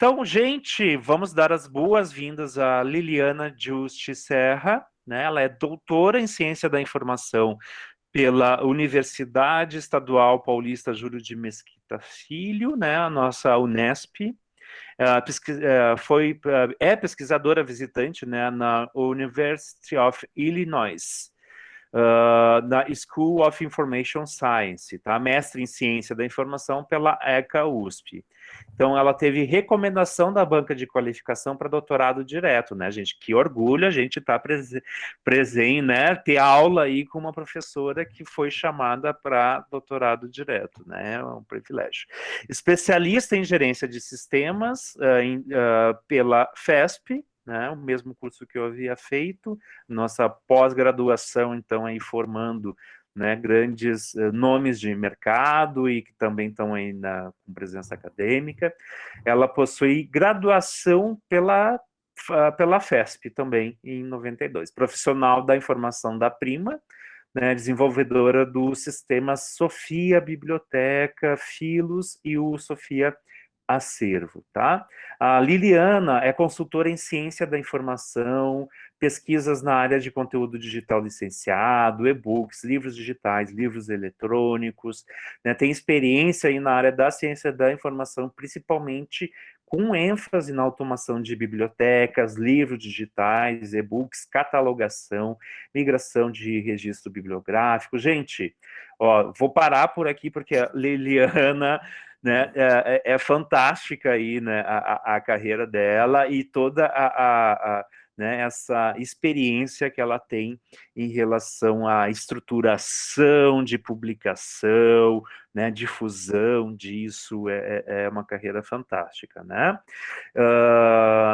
Então, gente, vamos dar as boas-vindas a Liliana Juste Serra, né? Ela é doutora em Ciência da Informação pela Universidade Estadual Paulista Júlio de Mesquita Filho, né? A nossa Unesp. É pesquisadora visitante, né, na University of Illinois, na School of Information Science, tá? Mestre em Ciência da Informação pela ECA USP. Então, ela teve recomendação da banca de qualificação para doutorado direto, né, gente? Que orgulho a gente estar presente, né? Ter aula aí com uma professora que foi chamada para doutorado direto, né? É um privilégio. Especialista em gerência de sistemas pela FESP, né? O mesmo curso que eu havia feito, nossa pós-graduação, então, aí formando, né, grandes nomes de mercado e que também estão aí com presença acadêmica. Ela possui graduação pela FESP também, em 92. Profissional da informação da Prima, né, desenvolvedora do sistema Sofia Biblioteca, Filos e o Sofia Acervo, tá? A Liliana é consultora em ciência da informação, pesquisas na área de conteúdo digital licenciado, e-books, livros digitais, livros eletrônicos, né? Tem experiência aí na área da ciência da informação, principalmente com ênfase na automação de bibliotecas, livros digitais, e-books, catalogação, migração de registro bibliográfico. Gente, ó, vou parar por aqui porque a Liliana, né, é fantástica aí, né, a carreira dela e toda né, essa experiência que ela tem em relação à estruturação de publicação, né, difusão disso, é uma carreira fantástica, né?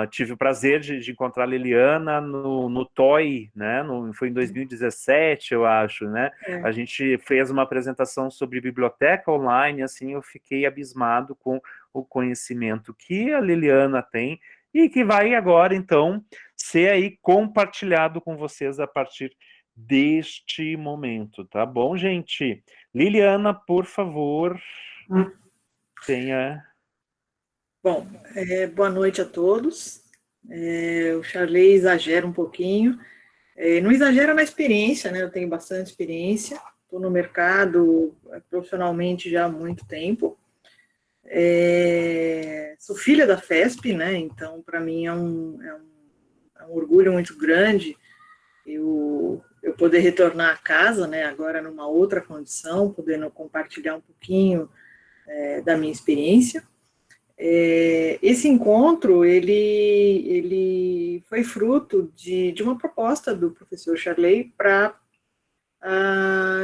Tive o prazer de encontrar a Liliana no TOI, né? Foi em 2017, eu acho, né? A gente fez uma apresentação sobre biblioteca online, assim, eu fiquei abismado com o conhecimento que a Liliana tem e que vai agora, então, ser aí compartilhado com vocês a partir deste momento, tá bom, gente? Liliana, por favor, tenha... Bom, boa noite a todos. O Charley exagera um pouquinho. Não exagera na experiência, né? Eu tenho bastante experiência. Estou no mercado profissionalmente já há muito tempo. Sou filha da FESP, né? Então, para mim é um orgulho muito grande eu poder retornar à casa, né? Agora numa outra condição, podendo compartilhar um pouquinho da minha experiência. Esse encontro, ele foi fruto de uma proposta do professor Charley para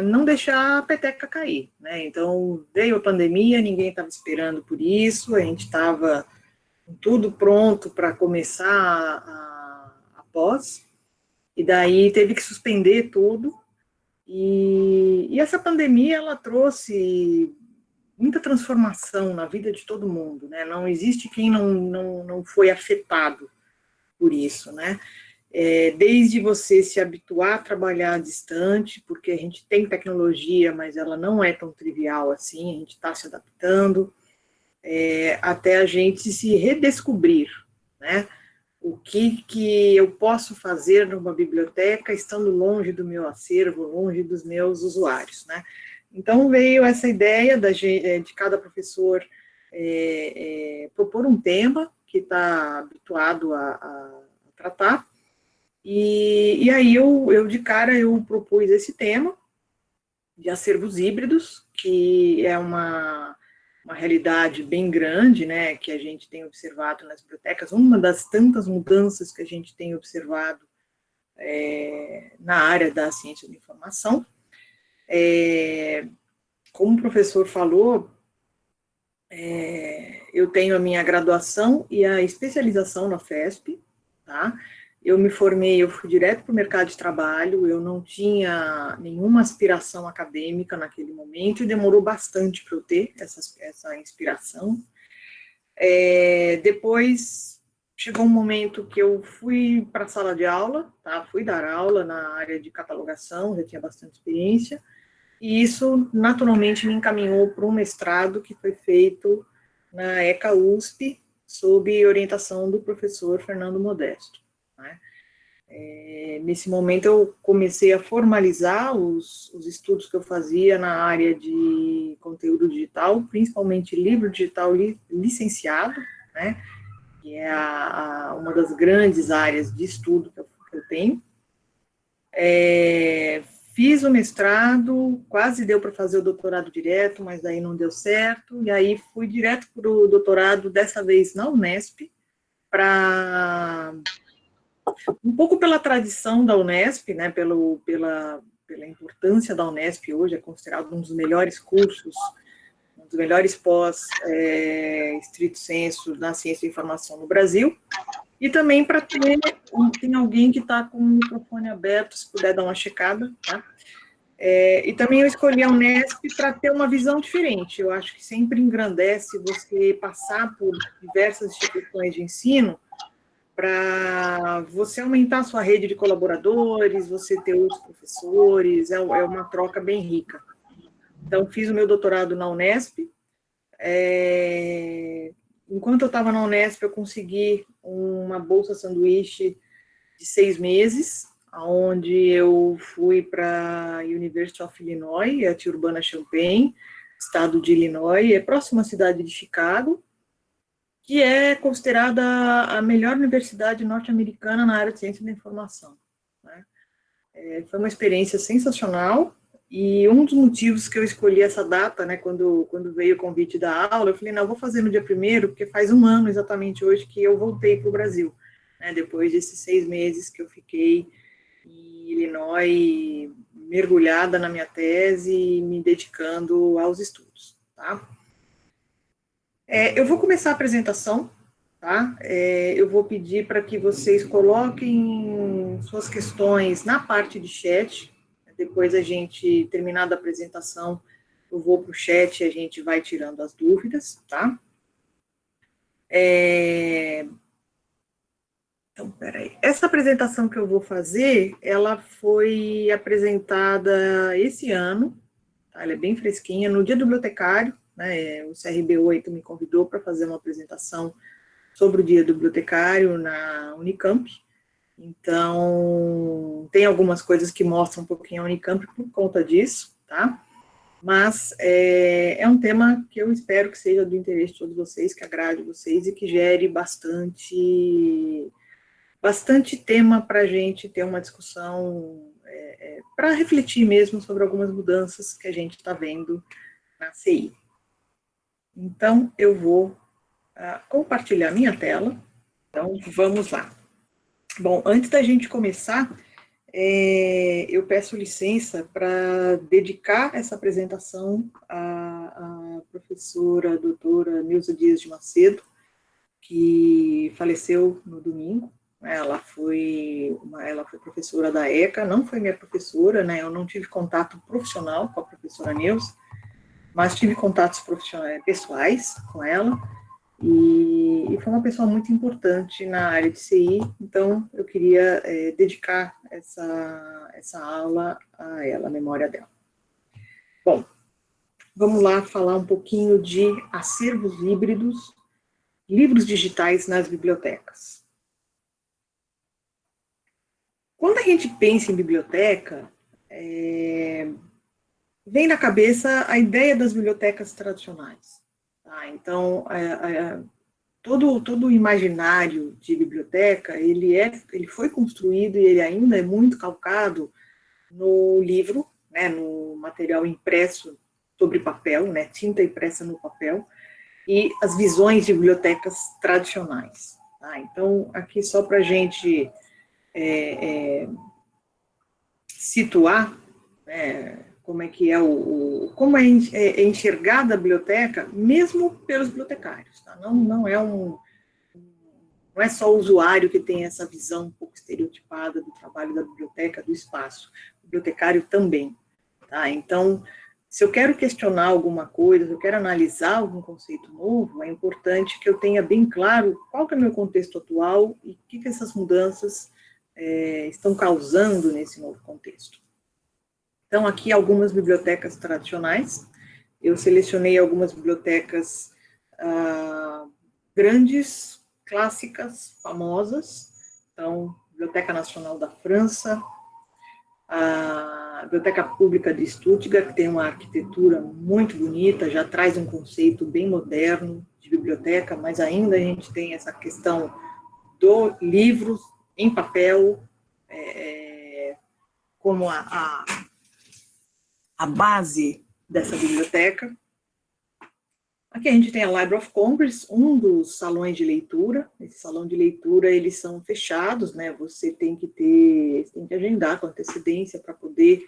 não deixar a peteca cair, né? Então, veio a pandemia, ninguém estava esperando por isso, a gente estava tudo pronto para começar a pós, e daí teve que suspender tudo, e essa pandemia, ela trouxe muita transformação na vida de todo mundo, né? Não existe quem não foi afetado por isso, né? Desde você se habituar a trabalhar distante, porque a gente tem tecnologia, mas ela não é tão trivial assim, a gente está se adaptando, até a gente se redescobrir, né? O que eu posso fazer numa biblioteca estando longe do meu acervo, longe dos meus usuários, né? Então, veio essa ideia de cada professor propor um tema que está habituado a tratar, e aí de cara, eu propus esse tema de acervos híbridos, que é uma realidade bem grande, né, que a gente tem observado nas bibliotecas, uma das tantas mudanças que a gente tem observado na área da ciência da informação. Como o professor falou, eu tenho a minha graduação e a especialização na FESP, tá? Eu me formei, eu fui direto para o mercado de trabalho, eu não tinha nenhuma aspiração acadêmica naquele momento e demorou bastante para eu ter essa inspiração. Depois chegou um momento que eu fui para a sala de aula, tá? Fui dar aula na área de catalogação, já tinha bastante experiência, e isso naturalmente me encaminhou para um mestrado que foi feito na ECA USP, sob orientação do professor Fernando Modesto, né? Nesse momento eu comecei a formalizar os estudos que eu fazia na área de conteúdo digital, principalmente livro digital licenciado, né, que é uma das grandes áreas de estudo que eu tenho. Fiz o mestrado, quase deu para fazer o doutorado direto, mas daí não deu certo, e aí fui direto para o doutorado, dessa vez na Unesp, um pouco pela tradição da Unesp, né, pela importância da Unesp hoje, é considerado um dos melhores cursos, um dos melhores estrito sensu na ciência e informação no Brasil, e também para tem alguém que está com o microfone aberto, se puder dar uma checada, tá? E também eu escolhi a Unesp para ter uma visão diferente. Eu acho que sempre engrandece você passar por diversas instituições de ensino para você aumentar a sua rede de colaboradores, você ter outros professores, é uma troca bem rica. Então, fiz o meu doutorado na Unesp. Enquanto eu estava na Unesp, eu consegui uma bolsa sanduíche de 6 meses, onde eu fui para a University of Illinois, a Urbana-Champaign, estado de Illinois, é próximo à cidade de Chicago, que é considerada a melhor universidade norte-americana na área de ciência da informação, né? Foi uma experiência sensacional, e um dos motivos que eu escolhi essa data, né, quando veio o convite da aula, eu falei, não, eu vou fazer no dia 1º, porque faz um ano exatamente hoje que eu voltei para o Brasil, né, depois desses 6 meses que eu fiquei em Illinois, mergulhada na minha tese e me dedicando aos estudos, tá? Eu vou começar a apresentação, tá? Eu vou pedir para que vocês coloquem suas questões na parte de chat. Depois a gente, terminada a apresentação, eu vou para o chat e a gente vai tirando as dúvidas, tá? Então, peraí. Essa apresentação que eu vou fazer, ela foi apresentada esse ano, tá? Ela é bem fresquinha, no Dia do Bibliotecário, né? O CRB8 me convidou para fazer uma apresentação sobre o Dia do Bibliotecário na Unicamp. Então, tem algumas coisas que mostram um pouquinho a Unicamp por conta disso, tá? Mas é um tema que eu espero que seja do interesse de todos vocês, que agrade vocês e que gere bastante tema para a gente ter uma discussão, para refletir mesmo sobre algumas mudanças que a gente está vendo na CI. Então, eu vou compartilhar minha tela. Então, vamos lá. Bom, antes da gente começar, eu peço licença para dedicar essa apresentação à professora doutora Nilza Dias de Macedo, que faleceu no domingo. Ela foi professora da ECA, não foi minha professora, né? Eu não tive contato profissional com a professora Nilza, mas tive contatos pessoais com ela, e foi uma pessoa muito importante na área de CI, então eu queria dedicar essa aula a ela, a memória dela. Bom, vamos lá falar um pouquinho de acervos híbridos, livros digitais nas bibliotecas. Quando a gente pensa em biblioteca, vem na cabeça a ideia das bibliotecas tradicionais. Tá? Então, todo o imaginário de biblioteca, ele foi construído e ele ainda é muito calcado no livro, né, no material impresso sobre papel, né, tinta impressa no papel, e as visões de bibliotecas tradicionais. Tá? Então, aqui só para a gente situar, né, como é que como é enxergada a biblioteca, mesmo pelos bibliotecários. Tá? Não é só o usuário que tem essa visão um pouco estereotipada do trabalho da biblioteca, do espaço. O bibliotecário também. Tá? Então, se eu quero questionar alguma coisa, se eu quero analisar algum conceito novo, é importante que eu tenha bem claro qual que é o meu contexto atual e o que essas mudanças estão causando nesse novo contexto. Então, aqui algumas bibliotecas tradicionais. Eu selecionei algumas bibliotecas grandes, clássicas, famosas. Então, Biblioteca Nacional da França, a Biblioteca Pública de Stuttgart, que tem uma arquitetura muito bonita, já traz um conceito bem moderno de biblioteca, mas ainda a gente tem essa questão do livro em papel, como a base dessa biblioteca. Aqui a gente tem a Library of Congress, um dos salões de leitura. Esse salão de leitura, eles são fechados, né? Você tem que agendar com antecedência para poder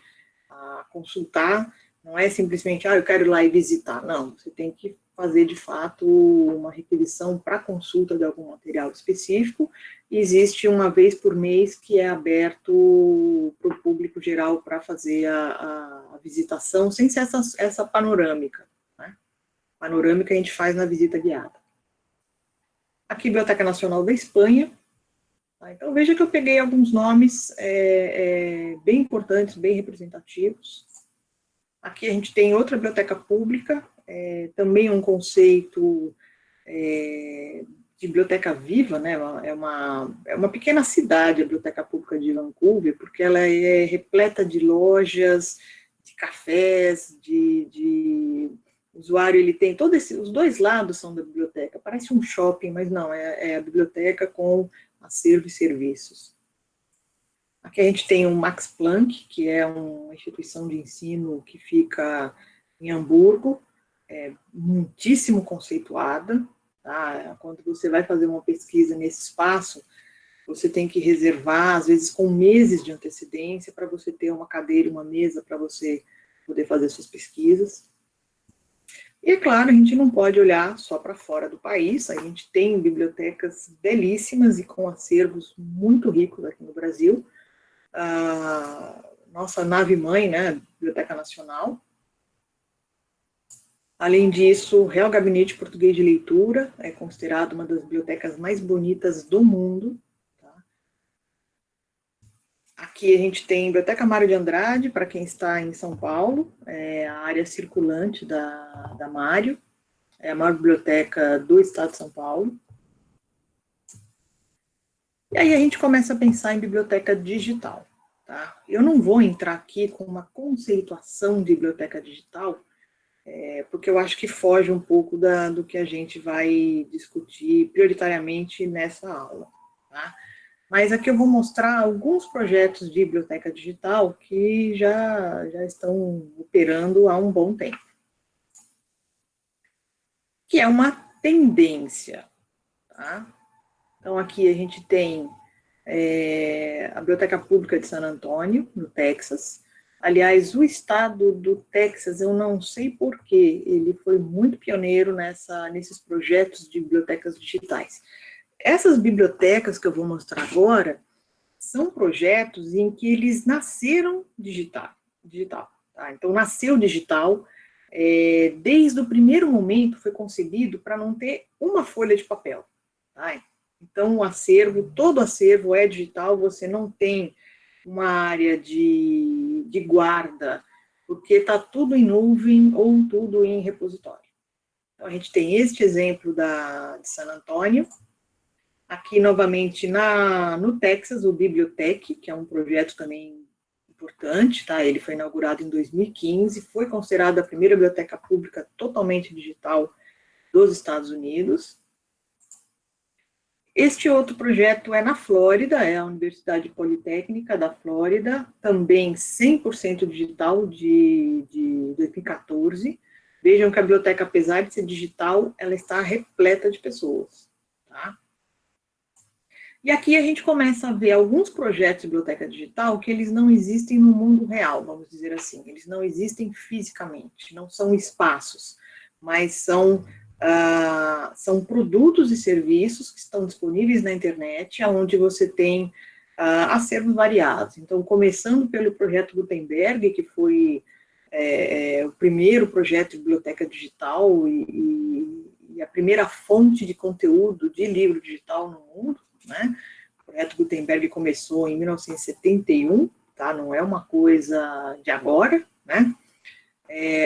consultar. Não é simplesmente, eu quero ir lá e visitar. Não, você tem que fazer, de fato, uma requisição para consulta de algum material específico. E existe uma vez por mês que é aberto para o público geral para fazer a visitação, sem ser essa panorâmica. Panorâmica a gente faz na visita guiada. Aqui, Biblioteca Nacional da Espanha. Então, veja que eu peguei alguns nomes bem importantes, bem representativos. Aqui a gente tem outra biblioteca pública, também um conceito de biblioteca viva, né? É uma pequena cidade, a Biblioteca Pública de Vancouver, porque ela é repleta de lojas, de cafés, o usuário, ele tem os dois lados são da biblioteca, parece um shopping, mas não, é a biblioteca com acervo e serviços. Aqui a gente tem o Max Planck, que é uma instituição de ensino que fica em Hamburgo, muitíssimo conceituada, tá? Quando você vai fazer uma pesquisa nesse espaço, você tem que reservar, às vezes com meses de antecedência, para você ter uma cadeira e uma mesa para você poder fazer suas pesquisas. E, é claro, a gente não pode olhar só para fora do país, a gente tem bibliotecas belíssimas e com acervos muito ricos aqui no Brasil. A nossa nave-mãe, né, Biblioteca Nacional. Além disso, o Real Gabinete Português de Leitura é considerado uma das bibliotecas mais bonitas do mundo. Aqui a gente tem a Biblioteca Mário de Andrade, para quem está em São Paulo, é a área circulante da Mário, é a maior biblioteca do estado de São Paulo. E aí a gente começa a pensar em biblioteca digital. Tá? Eu não vou entrar aqui com uma conceituação de biblioteca digital, porque eu acho que foge um pouco do que a gente vai discutir prioritariamente nessa aula. Tá? Mas aqui eu vou mostrar alguns projetos de biblioteca digital que já estão operando há um bom tempo. Que é uma tendência. Tá? Então, aqui a gente tem a Biblioteca Pública de San Antônio, no Texas. Aliás, o estado do Texas, eu não sei porquê, ele foi muito pioneiro nesses projetos de bibliotecas digitais. Essas bibliotecas que eu vou mostrar agora são projetos em que eles nasceram digital. Tá? Então, nasceu digital, desde o primeiro momento foi concebido para não ter uma folha de papel. Tá? Então, todo acervo é digital, você não tem uma área de guarda, porque está tudo em nuvem ou tudo em repositório. Então, a gente tem este exemplo de San Antônio. Aqui, novamente, no Texas, o Bibliotech, que é um projeto também importante, tá? Ele foi inaugurado em 2015, foi considerado a primeira biblioteca pública totalmente digital dos Estados Unidos. Este outro projeto é na Flórida, é a Universidade Politécnica da Flórida, também 100% digital de 2014. Vejam que a biblioteca, apesar de ser digital, ela está repleta de pessoas, tá? E aqui a gente começa a ver alguns projetos de biblioteca digital que eles não existem no mundo real, vamos dizer assim. Eles não existem fisicamente, não são espaços, mas são produtos e serviços que estão disponíveis na internet, onde você tem acervos variados. Então, começando pelo projeto Gutenberg, que foi o primeiro projeto de biblioteca digital e a primeira fonte de conteúdo de livro digital no mundo, né? O projeto Gutenberg começou em 1971, tá? Não é uma coisa de agora, né?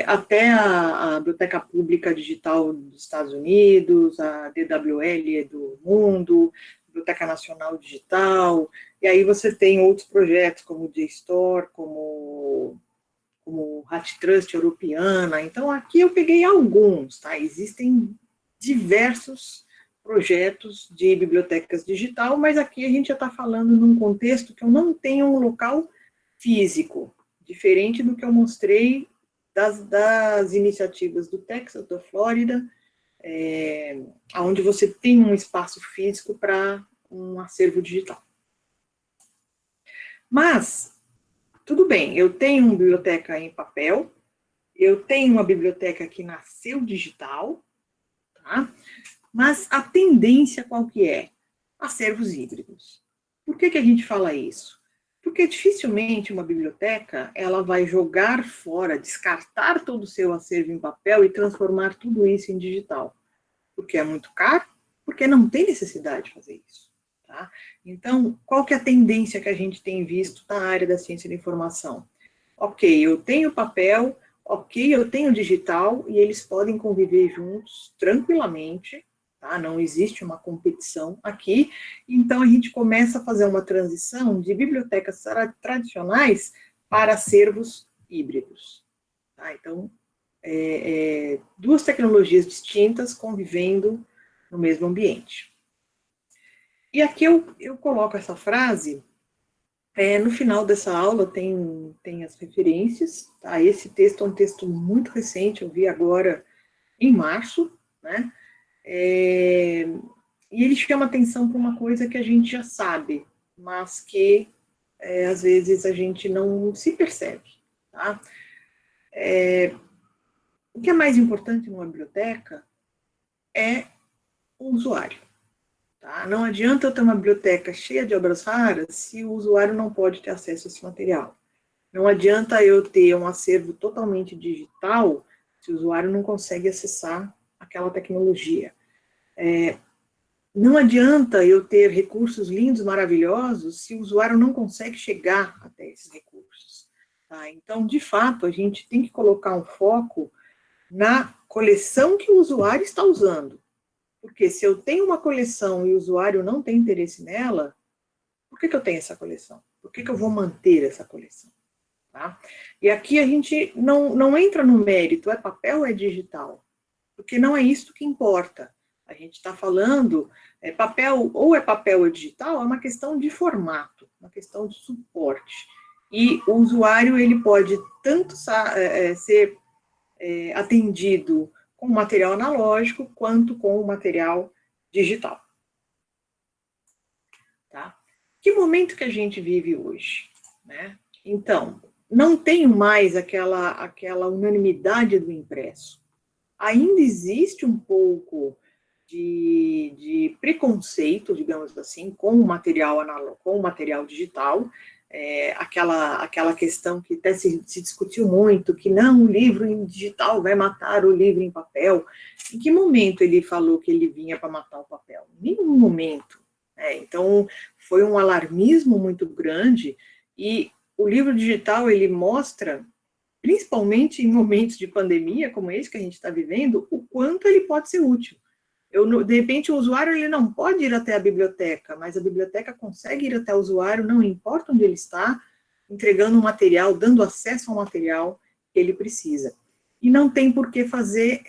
até a Biblioteca Pública Digital dos Estados Unidos, a DWL do mundo, Biblioteca Nacional Digital, e aí você tem outros projetos como o JSTOR, como HatTrust Europeana. Então, aqui eu peguei alguns, tá? Existem diversos projetos de bibliotecas digital, mas aqui a gente já está falando num contexto que eu não tenho um local físico, diferente do que eu mostrei das iniciativas do Texas, da Flórida, onde você tem um espaço físico para um acervo digital. Mas, tudo bem, eu tenho uma biblioteca em papel, eu tenho uma biblioteca que nasceu digital, tá? Mas a tendência qual que é? Acervos híbridos. Por que a gente fala isso? Porque dificilmente uma biblioteca, ela vai jogar fora, descartar todo o seu acervo em papel e transformar tudo isso em digital. Porque é muito caro, porque não tem necessidade de fazer isso. Tá? Então, qual que é a tendência que a gente tem visto na área da ciência da informação? Ok, eu tenho papel, ok, eu tenho digital, e eles podem conviver juntos tranquilamente, tá? Não existe uma competição aqui, então a gente começa a fazer uma transição de bibliotecas tradicionais para acervos híbridos. Tá? Então, duas tecnologias distintas convivendo no mesmo ambiente. E aqui eu coloco essa frase, no final dessa aula tem as referências, tá? Esse texto é um texto muito recente, eu vi agora em março, né? E ele chama atenção para uma coisa que a gente já sabe, mas que às vezes a gente não se percebe, tá? O que é mais importante numa biblioteca é o usuário. Tá? Não adianta eu ter uma biblioteca cheia de obras raras se o usuário não pode ter acesso a esse material. Não adianta eu ter um acervo totalmente digital se o usuário não consegue acessar aquela tecnologia. Não adianta eu ter recursos lindos, maravilhosos, se o usuário não consegue chegar até esses recursos. Tá? Então, de fato, a gente tem que colocar um foco na coleção que o usuário está usando. Porque se eu tenho uma coleção e o usuário não tem interesse nela, por que eu tenho essa coleção? Por que eu vou manter essa coleção? Tá? E aqui a gente não entra no mérito, é papel ou é digital? Porque não é isso que importa. A gente está falando, papel ou digital, é uma questão de formato, uma questão de suporte. E o usuário, ele pode tanto ser atendido com o material analógico, quanto com o material digital. Tá? Que momento que a gente vive hoje? Né? Então, não tem mais aquela unanimidade do impresso. Ainda existe um pouco de preconceito, digamos assim, com o material analógico, com o material digital, aquela questão que até se discutiu muito, que não, o livro em digital vai matar o livro em papel. Em que momento ele falou que ele vinha para matar o papel? Em nenhum momento. Então, foi um alarmismo muito grande, e o livro digital, ele mostra, principalmente em momentos de pandemia, como esse que a gente está vivendo, o quanto ele pode ser útil. De repente, o usuário ele não pode ir até a biblioteca, mas a biblioteca consegue ir até o usuário, não importa onde ele está, entregando um material, dando acesso ao material que ele precisa. E não tem por que fazer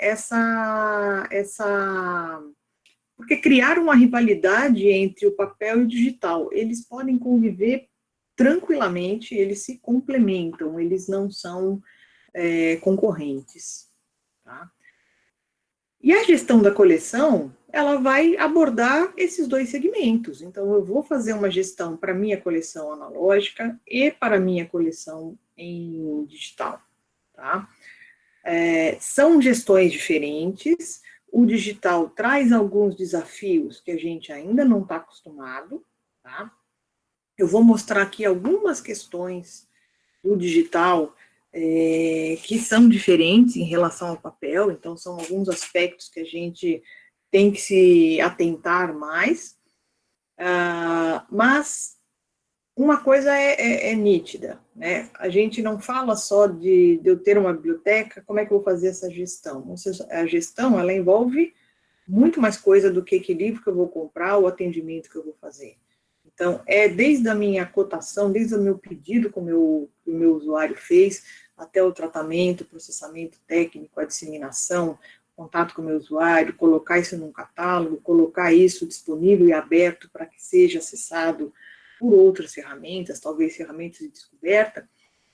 porque criar uma rivalidade entre o papel e o digital. Eles podem conviver tranquilamente, eles se complementam, eles não são concorrentes. Tá? E a gestão da coleção, ela vai abordar esses dois segmentos. Então, eu vou fazer uma gestão para a minha coleção analógica e para a minha coleção em digital. Tá? São gestões diferentes. O digital traz alguns desafios que a gente ainda não está acostumado. Tá? Eu vou mostrar aqui algumas questões do digital que são diferentes em relação ao papel, então são alguns aspectos que a gente tem que se atentar mais, mas uma coisa é nítida, né? A gente não fala só de eu ter uma biblioteca, como é que eu vou fazer essa gestão? Ou seja, a gestão, ela envolve muito mais coisa do que livro que eu vou comprar, o atendimento que eu vou fazer. Então, desde a minha cotação, desde o meu pedido que o meu usuário fez, até o tratamento, processamento técnico, a disseminação, contato com o meu usuário, colocar isso num catálogo, colocar isso disponível e aberto para que seja acessado por outras ferramentas, talvez ferramentas de descoberta,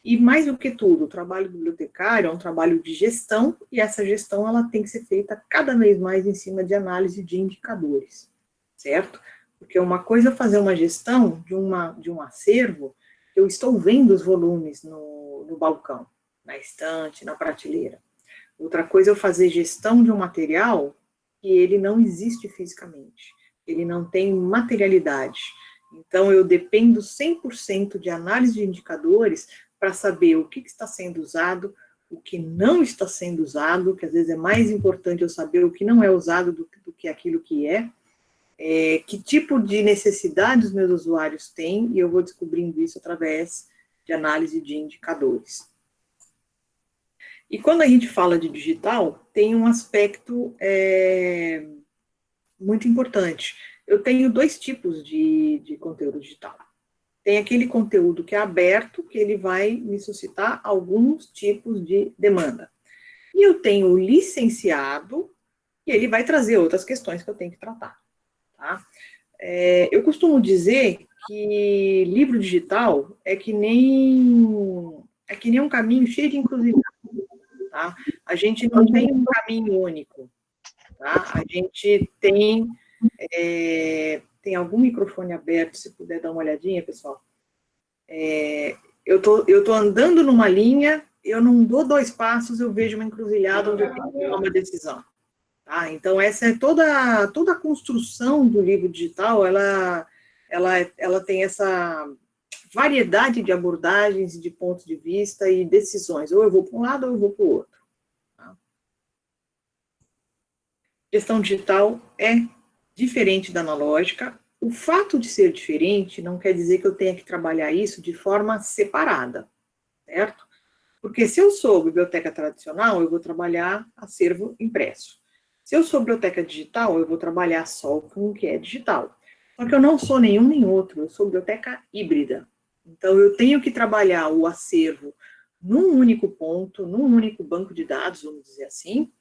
e mais do que tudo, o trabalho do bibliotecário é um trabalho de gestão, e essa gestão ela tem que ser feita cada vez mais em cima de análise de indicadores, certo? Porque uma coisa é fazer uma gestão de um acervo, eu estou vendo os volumes no balcão, na estante, na prateleira. Outra coisa é eu fazer gestão de um material que ele não existe fisicamente, ele não tem materialidade. Então, eu dependo 100% de análise de indicadores para saber o que está sendo usado, o que não está sendo usado, que às vezes é mais importante eu saber o que não é usado do que aquilo que é, que tipo de necessidade os meus usuários têm, e eu vou descobrindo isso através de análise de indicadores. E quando a gente fala de digital, tem um aspecto muito importante. Eu tenho dois tipos de conteúdo digital. Tem aquele conteúdo que é aberto, que ele vai me suscitar alguns tipos de demanda. E eu tenho o licenciado, e ele vai trazer outras questões que eu tenho que tratar. Tá? Eu costumo dizer que livro digital é que nem um caminho cheio de encruzilhada. Tá? A gente não tem um caminho único. Tá? A gente tem algum microfone aberto, se puder dar uma olhadinha, pessoal. Eu tô andando numa linha, eu não dou 2 passos, eu vejo uma encruzilhada onde eu tenho que tomar uma decisão. Tá? Então, essa é toda a construção do livro digital, ela tem essa variedade de abordagens, de pontos de vista e decisões. Ou eu vou para um lado, ou eu vou para o outro. Tá? Gestão digital é diferente da analógica. O fato de ser diferente não quer dizer que eu tenha que trabalhar isso de forma separada, certo? Porque se eu sou biblioteca tradicional, eu vou trabalhar acervo impresso. Se eu sou biblioteca digital, eu vou trabalhar só com o que é digital. Só que eu não sou nenhum nem outro, eu sou biblioteca híbrida. Então, eu tenho que trabalhar o acervo num único ponto, num único banco de dados, vamos dizer assim,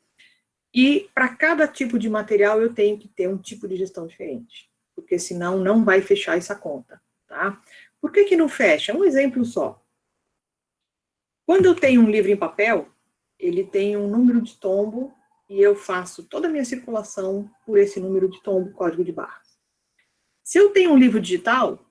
e para cada tipo de material eu tenho que ter um tipo de gestão diferente, porque senão não vai fechar essa conta, tá? Por que não fecha? Um exemplo só. Quando eu tenho um livro em papel, ele tem um número de tombo e eu faço toda a minha circulação por esse número de tombo, código de barras. Se eu tenho um livro digital,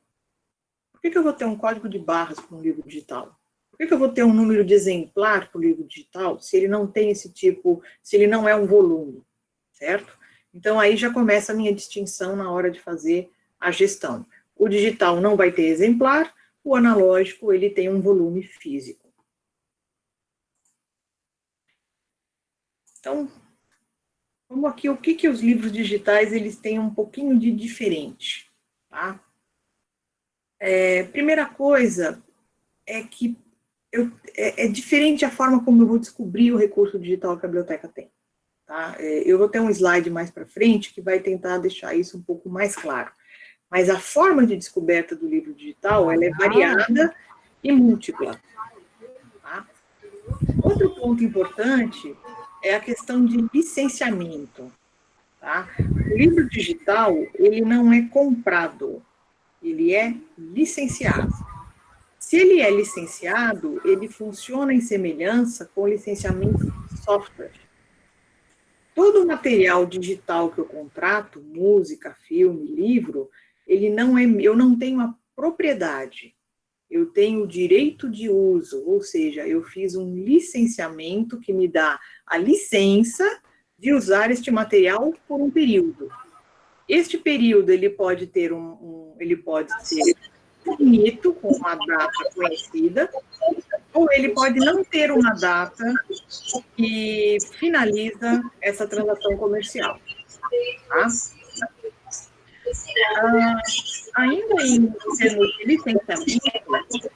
por que eu vou ter um código de barras para um livro digital? Por que eu vou ter um número de exemplar para o livro digital se ele não tem esse tipo, se ele não é um volume, certo? Então, aí já começa a minha distinção na hora de fazer a gestão. O digital não vai ter exemplar, o analógico, ele tem um volume físico. Então, vamos aqui, o que os livros digitais, eles têm um pouquinho de diferente, tá? Primeira coisa é que é diferente a forma como eu vou descobrir o recurso digital que a biblioteca tem. Tá? Eu vou ter um slide mais para frente que vai tentar deixar isso um pouco mais claro. Mas a forma de descoberta do livro digital, ela é variada e múltipla. Tá? Outro ponto importante é a questão de licenciamento. Tá? O livro digital, ele não é comprado, ele é licenciado. Se ele é licenciado, ele funciona em semelhança com o licenciamento de software. Todo o material digital que eu contrato, música, filme, livro, eu não tenho a propriedade, eu tenho o direito de uso, ou seja, eu fiz um licenciamento que me dá a licença de usar este material por um período. Este período, ele pode ter ele pode ser finito, com uma data conhecida, ou ele pode não ter uma data que finaliza essa transação comercial. Tá? Ainda em termos de licenciamento,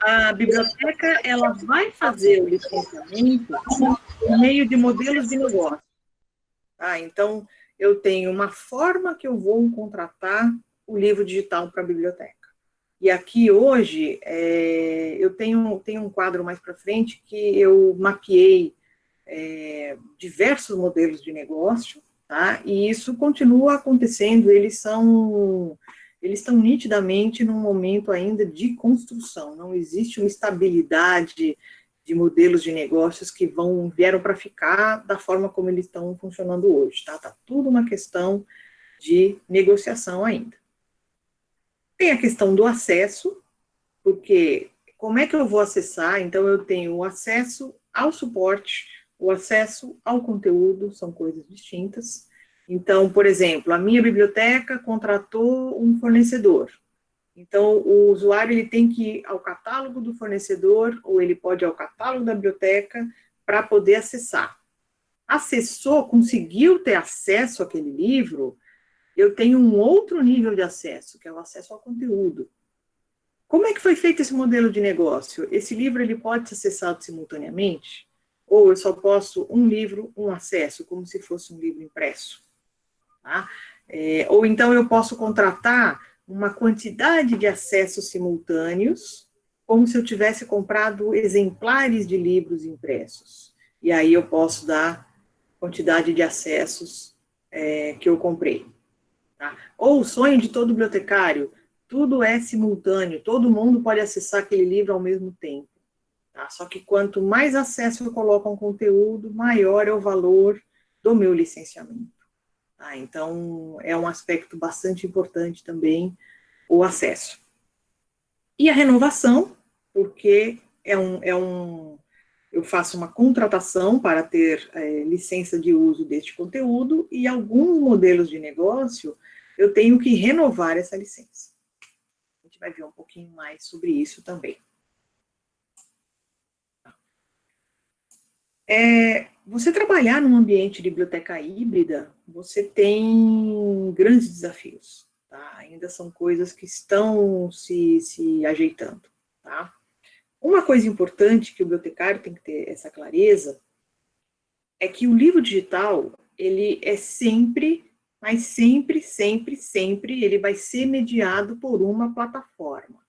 A biblioteca, ela vai fazer o licenciamento por meio de modelos de negócio. Tá? Então, eu tenho uma forma que eu vou contratar o livro digital para a biblioteca. E aqui, hoje, eu tenho um quadro mais para frente que eu mapeei diversos modelos de negócio, tá? E isso continua acontecendo, eles estão nitidamente num momento ainda de construção, não existe uma estabilidade de modelos de negócios que vieram para ficar da forma como eles estão funcionando hoje, tá? Tá tudo uma questão de negociação ainda. Tem a questão do acesso, porque como é que eu vou acessar? Então, eu tenho o acesso ao suporte, o acesso ao conteúdo, são coisas distintas. Então, por exemplo, a minha biblioteca contratou um fornecedor. Então, o usuário ele tem que ir ao catálogo do fornecedor, ou ele pode ir ao catálogo da biblioteca para poder acessar. Acessou, conseguiu ter acesso àquele livro, eu tenho um outro nível de acesso, que é o acesso ao conteúdo. Como é que foi feito esse modelo de negócio? Esse livro ele pode ser acessado simultaneamente? Ou eu só posso um livro, um acesso, como se fosse um livro impresso? Tá? Ou então eu posso contratar uma quantidade de acessos simultâneos, como se eu tivesse comprado exemplares de livros impressos. E aí eu posso dar quantidade de acessos que eu comprei. Tá? Ou o sonho de todo bibliotecário, tudo é simultâneo, todo mundo pode acessar aquele livro ao mesmo tempo. Tá? Só que quanto mais acesso eu coloco a um conteúdo, maior é o valor do meu licenciamento. Tá? Então, é um aspecto bastante importante também, o acesso. E a renovação, porque eu faço uma contratação para ter licença de uso deste conteúdo, e alguns modelos de negócio eu tenho que renovar essa licença. A gente vai ver um pouquinho mais sobre isso também. Você trabalhar num ambiente de biblioteca híbrida, você tem grandes desafios, tá? Ainda são coisas que estão se ajeitando, tá? Uma coisa importante que o bibliotecário tem que ter essa clareza é que o livro digital, ele é sempre, mas sempre, sempre, sempre, ele vai ser mediado por uma plataforma.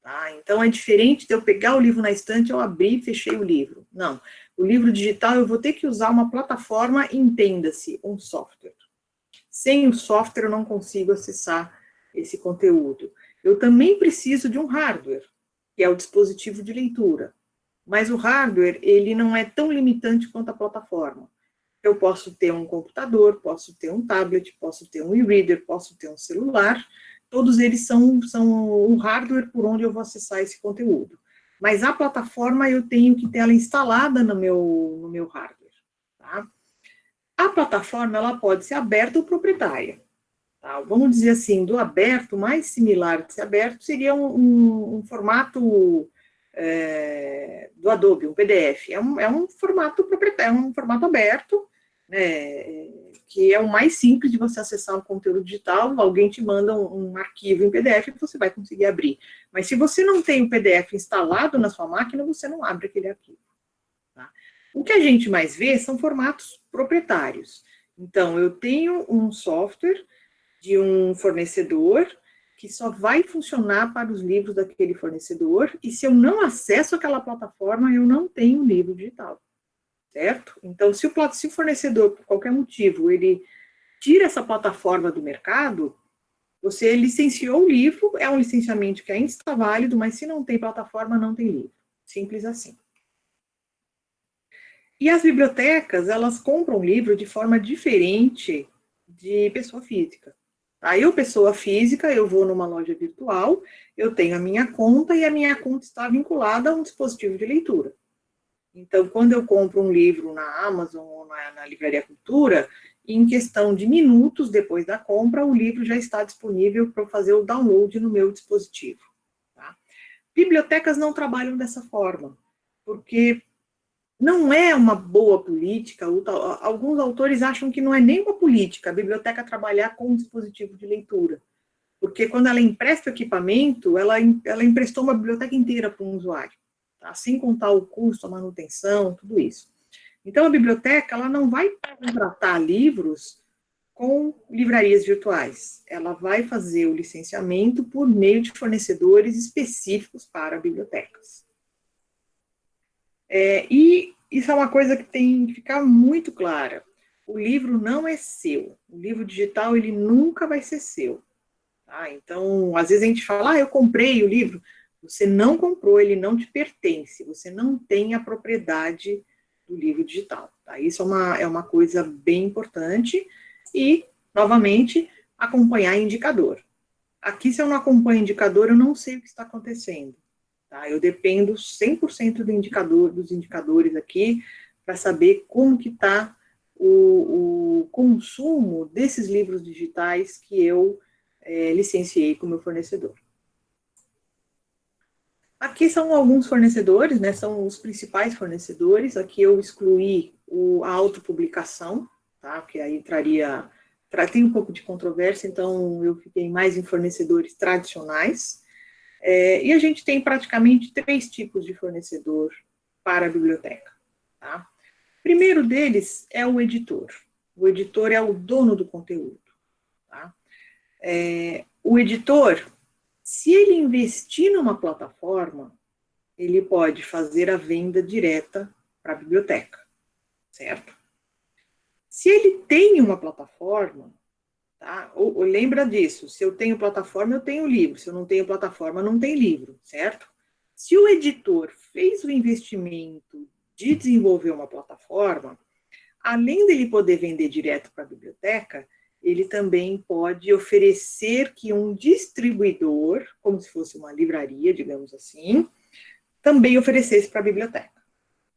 Tá? Então, é diferente de eu pegar o livro na estante, eu abrir e fechei o livro. Não. O livro digital, eu vou ter que usar uma plataforma, entenda-se, um software. Sem o software, eu não consigo acessar esse conteúdo. Eu também preciso de um hardware, que é o dispositivo de leitura. Mas o hardware, ele não é tão limitante quanto a plataforma. Eu posso ter um computador, posso ter um tablet, posso ter um e-reader, posso ter um celular. Todos eles são o hardware por onde eu vou acessar esse conteúdo. Mas a plataforma, eu tenho que ter ela instalada no meu hardware. Tá? A plataforma, ela pode ser aberta ou proprietária. Tá? Vamos dizer assim, do aberto, mais similar de ser aberto, seria um formato do Adobe, um PDF. É um formato proprietário, é um formato aberto, né, que é o mais simples de você acessar um conteúdo digital. Alguém te manda um arquivo em PDF e você vai conseguir abrir. Mas se você não tem o PDF instalado na sua máquina, você não abre aquele arquivo. Tá? O que a gente mais vê são formatos proprietários. Então, eu tenho um software de um fornecedor que só vai funcionar para os livros daquele fornecedor, e se eu não acesso aquela plataforma, eu não tenho livro digital. Certo? Então, se o fornecedor, por qualquer motivo, ele tira essa plataforma do mercado, você licenciou o livro, é um licenciamento que ainda está válido, mas se não tem plataforma, não tem livro. Simples assim. E as bibliotecas, elas compram livro de forma diferente de pessoa física. Tá? Eu, pessoa física, eu vou numa loja virtual, eu tenho a minha conta, e a minha conta está vinculada a um dispositivo de leitura. Então, quando eu compro um livro na Amazon ou na Livraria Cultura, em questão de minutos depois da compra, o livro já está disponível para eu fazer o download no meu dispositivo. Tá? Bibliotecas não trabalham dessa forma, porque não é uma boa política. Alguns autores acham que não é nem uma política a biblioteca trabalhar com um dispositivo de leitura, Porque quando ela empresta o equipamento, ela emprestou uma biblioteca inteira para um usuário, tá? Sem contar o custo, a manutenção, tudo isso. Então, a biblioteca, ela não vai contratar livros com livrarias virtuais. Ela vai fazer o licenciamento por meio de fornecedores específicos para bibliotecas. E isso é uma coisa que tem que ficar muito clara. O livro não é seu. O livro digital, ele nunca vai ser seu. Tá? Então, às vezes a gente fala, eu comprei o livro. Você não comprou, ele não te pertence. Você não tem a propriedade do livro digital. Tá? Isso é uma coisa bem importante. E, novamente, acompanhar indicador. Aqui, se eu não acompanho indicador, eu não sei o que está acontecendo. Tá? Eu dependo 100% dos indicadores aqui para saber como que está o consumo desses livros digitais que eu licenciei com o meu fornecedor. Aqui são alguns fornecedores, né, são os principais fornecedores. Aqui eu excluí a autopublicação, tá, que aí tem um pouco de controvérsia, então eu fiquei mais em fornecedores tradicionais. E a gente tem praticamente 3 tipos de fornecedor para a biblioteca. Tá? O primeiro deles é o editor. O editor é o dono do conteúdo. Tá? O editor, se ele investir numa plataforma, ele pode fazer a venda direta para a biblioteca, certo? Se ele tem uma plataforma, tá? Ou lembra disso, se eu tenho plataforma, eu tenho livro, se eu não tenho plataforma, não tem livro, certo? Se o editor fez o investimento de desenvolver uma plataforma, além dele poder vender direto para a biblioteca, ele também pode oferecer que um distribuidor, como se fosse uma livraria, digamos assim, também oferecesse para a biblioteca.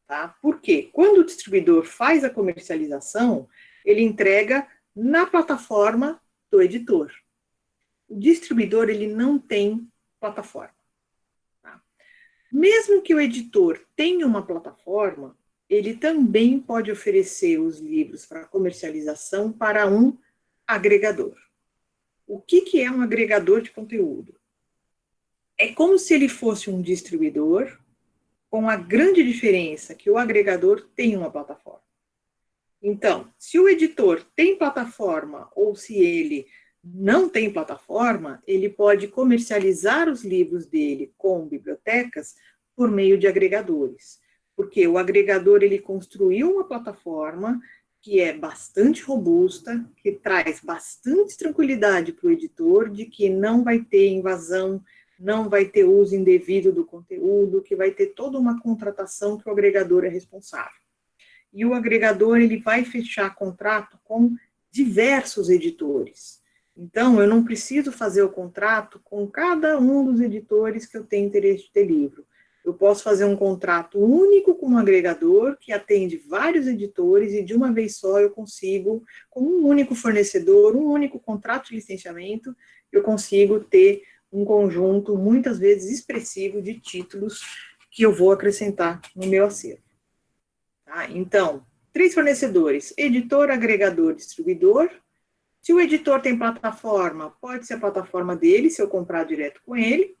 Tá? Por quê? Quando o distribuidor faz a comercialização, ele entrega na plataforma do editor. O distribuidor, ele não tem plataforma. Tá? Mesmo que o editor tenha uma plataforma, ele também pode oferecer os livros para comercialização para um agregador. O que é um agregador de conteúdo? É como se ele fosse um distribuidor, com a grande diferença que o agregador tem uma plataforma. Então, se o editor tem plataforma ou se ele não tem plataforma, ele pode comercializar os livros dele com bibliotecas por meio de agregadores. Porque o agregador, ele construiu uma plataforma que é bastante robusta, que traz bastante tranquilidade para o editor de que não vai ter invasão, não vai ter uso indevido do conteúdo, que vai ter toda uma contratação que o agregador é responsável. E o agregador, ele vai fechar contrato com diversos editores. Então, eu não preciso fazer o contrato com cada um dos editores que eu tenho interesse de ter livro. Eu posso fazer um contrato único com um agregador que atende vários editores e de uma vez só eu consigo, com um único fornecedor, um único contrato de licenciamento, eu consigo ter um conjunto, muitas vezes expressivo, de títulos que eu vou acrescentar no meu acervo. Tá? Então, 3 fornecedores: editor, agregador, distribuidor. Se o editor tem plataforma, pode ser a plataforma dele, se eu comprar direto com ele.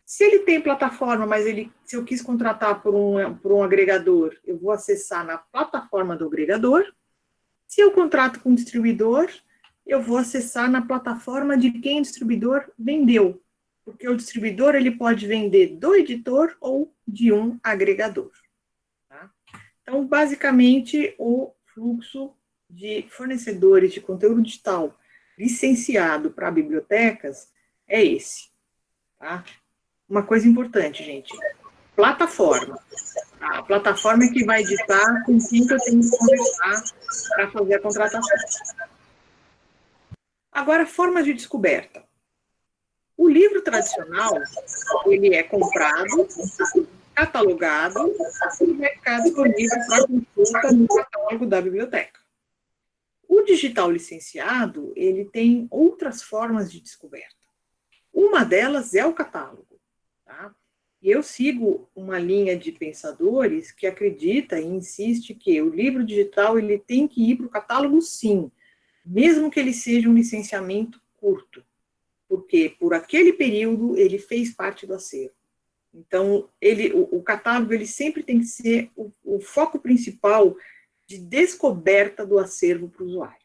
Se ele tem plataforma, mas se eu quis contratar por um agregador, eu vou acessar na plataforma do agregador. Se eu contrato com um distribuidor, eu vou acessar na plataforma de quem o distribuidor vendeu. Porque o distribuidor, ele pode vender do editor ou de um agregador. Tá? Então, basicamente, o fluxo de fornecedores de conteúdo digital licenciado para bibliotecas é esse. Tá? Uma coisa importante, gente: plataforma. Tá? A plataforma é que vai ditar com quem eu tenho que conversar para fazer a contratação. Agora, formas de descoberta. O livro tradicional, ele é comprado, catalogado e vai ficar disponível para consulta no catálogo da biblioteca. O digital licenciado, ele tem outras formas de descoberta. Uma delas é o catálogo. Tá? E eu sigo uma linha de pensadores que acredita e insiste que o livro digital, ele tem que ir para o catálogo, sim, mesmo que ele seja um licenciamento curto. porque por aquele período ele fez parte do acervo. Então, o catálogo ele sempre tem que ser o foco principal de descoberta do acervo para o usuário.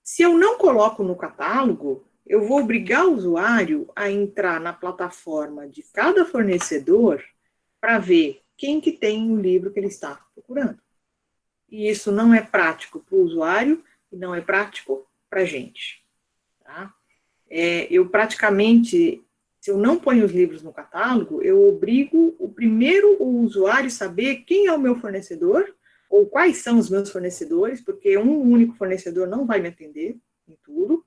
Se eu não coloco no catálogo, eu vou obrigar o usuário a entrar na plataforma de cada fornecedor para ver quem que tem o livro que ele está procurando. E isso não é prático para o usuário e não é prático para a gente. Tá? Eu praticamente, se eu não ponho os livros no catálogo, eu obrigo o usuário a saber quem é o meu fornecedor, ou quais são os meus fornecedores, porque um único fornecedor não vai me atender em tudo.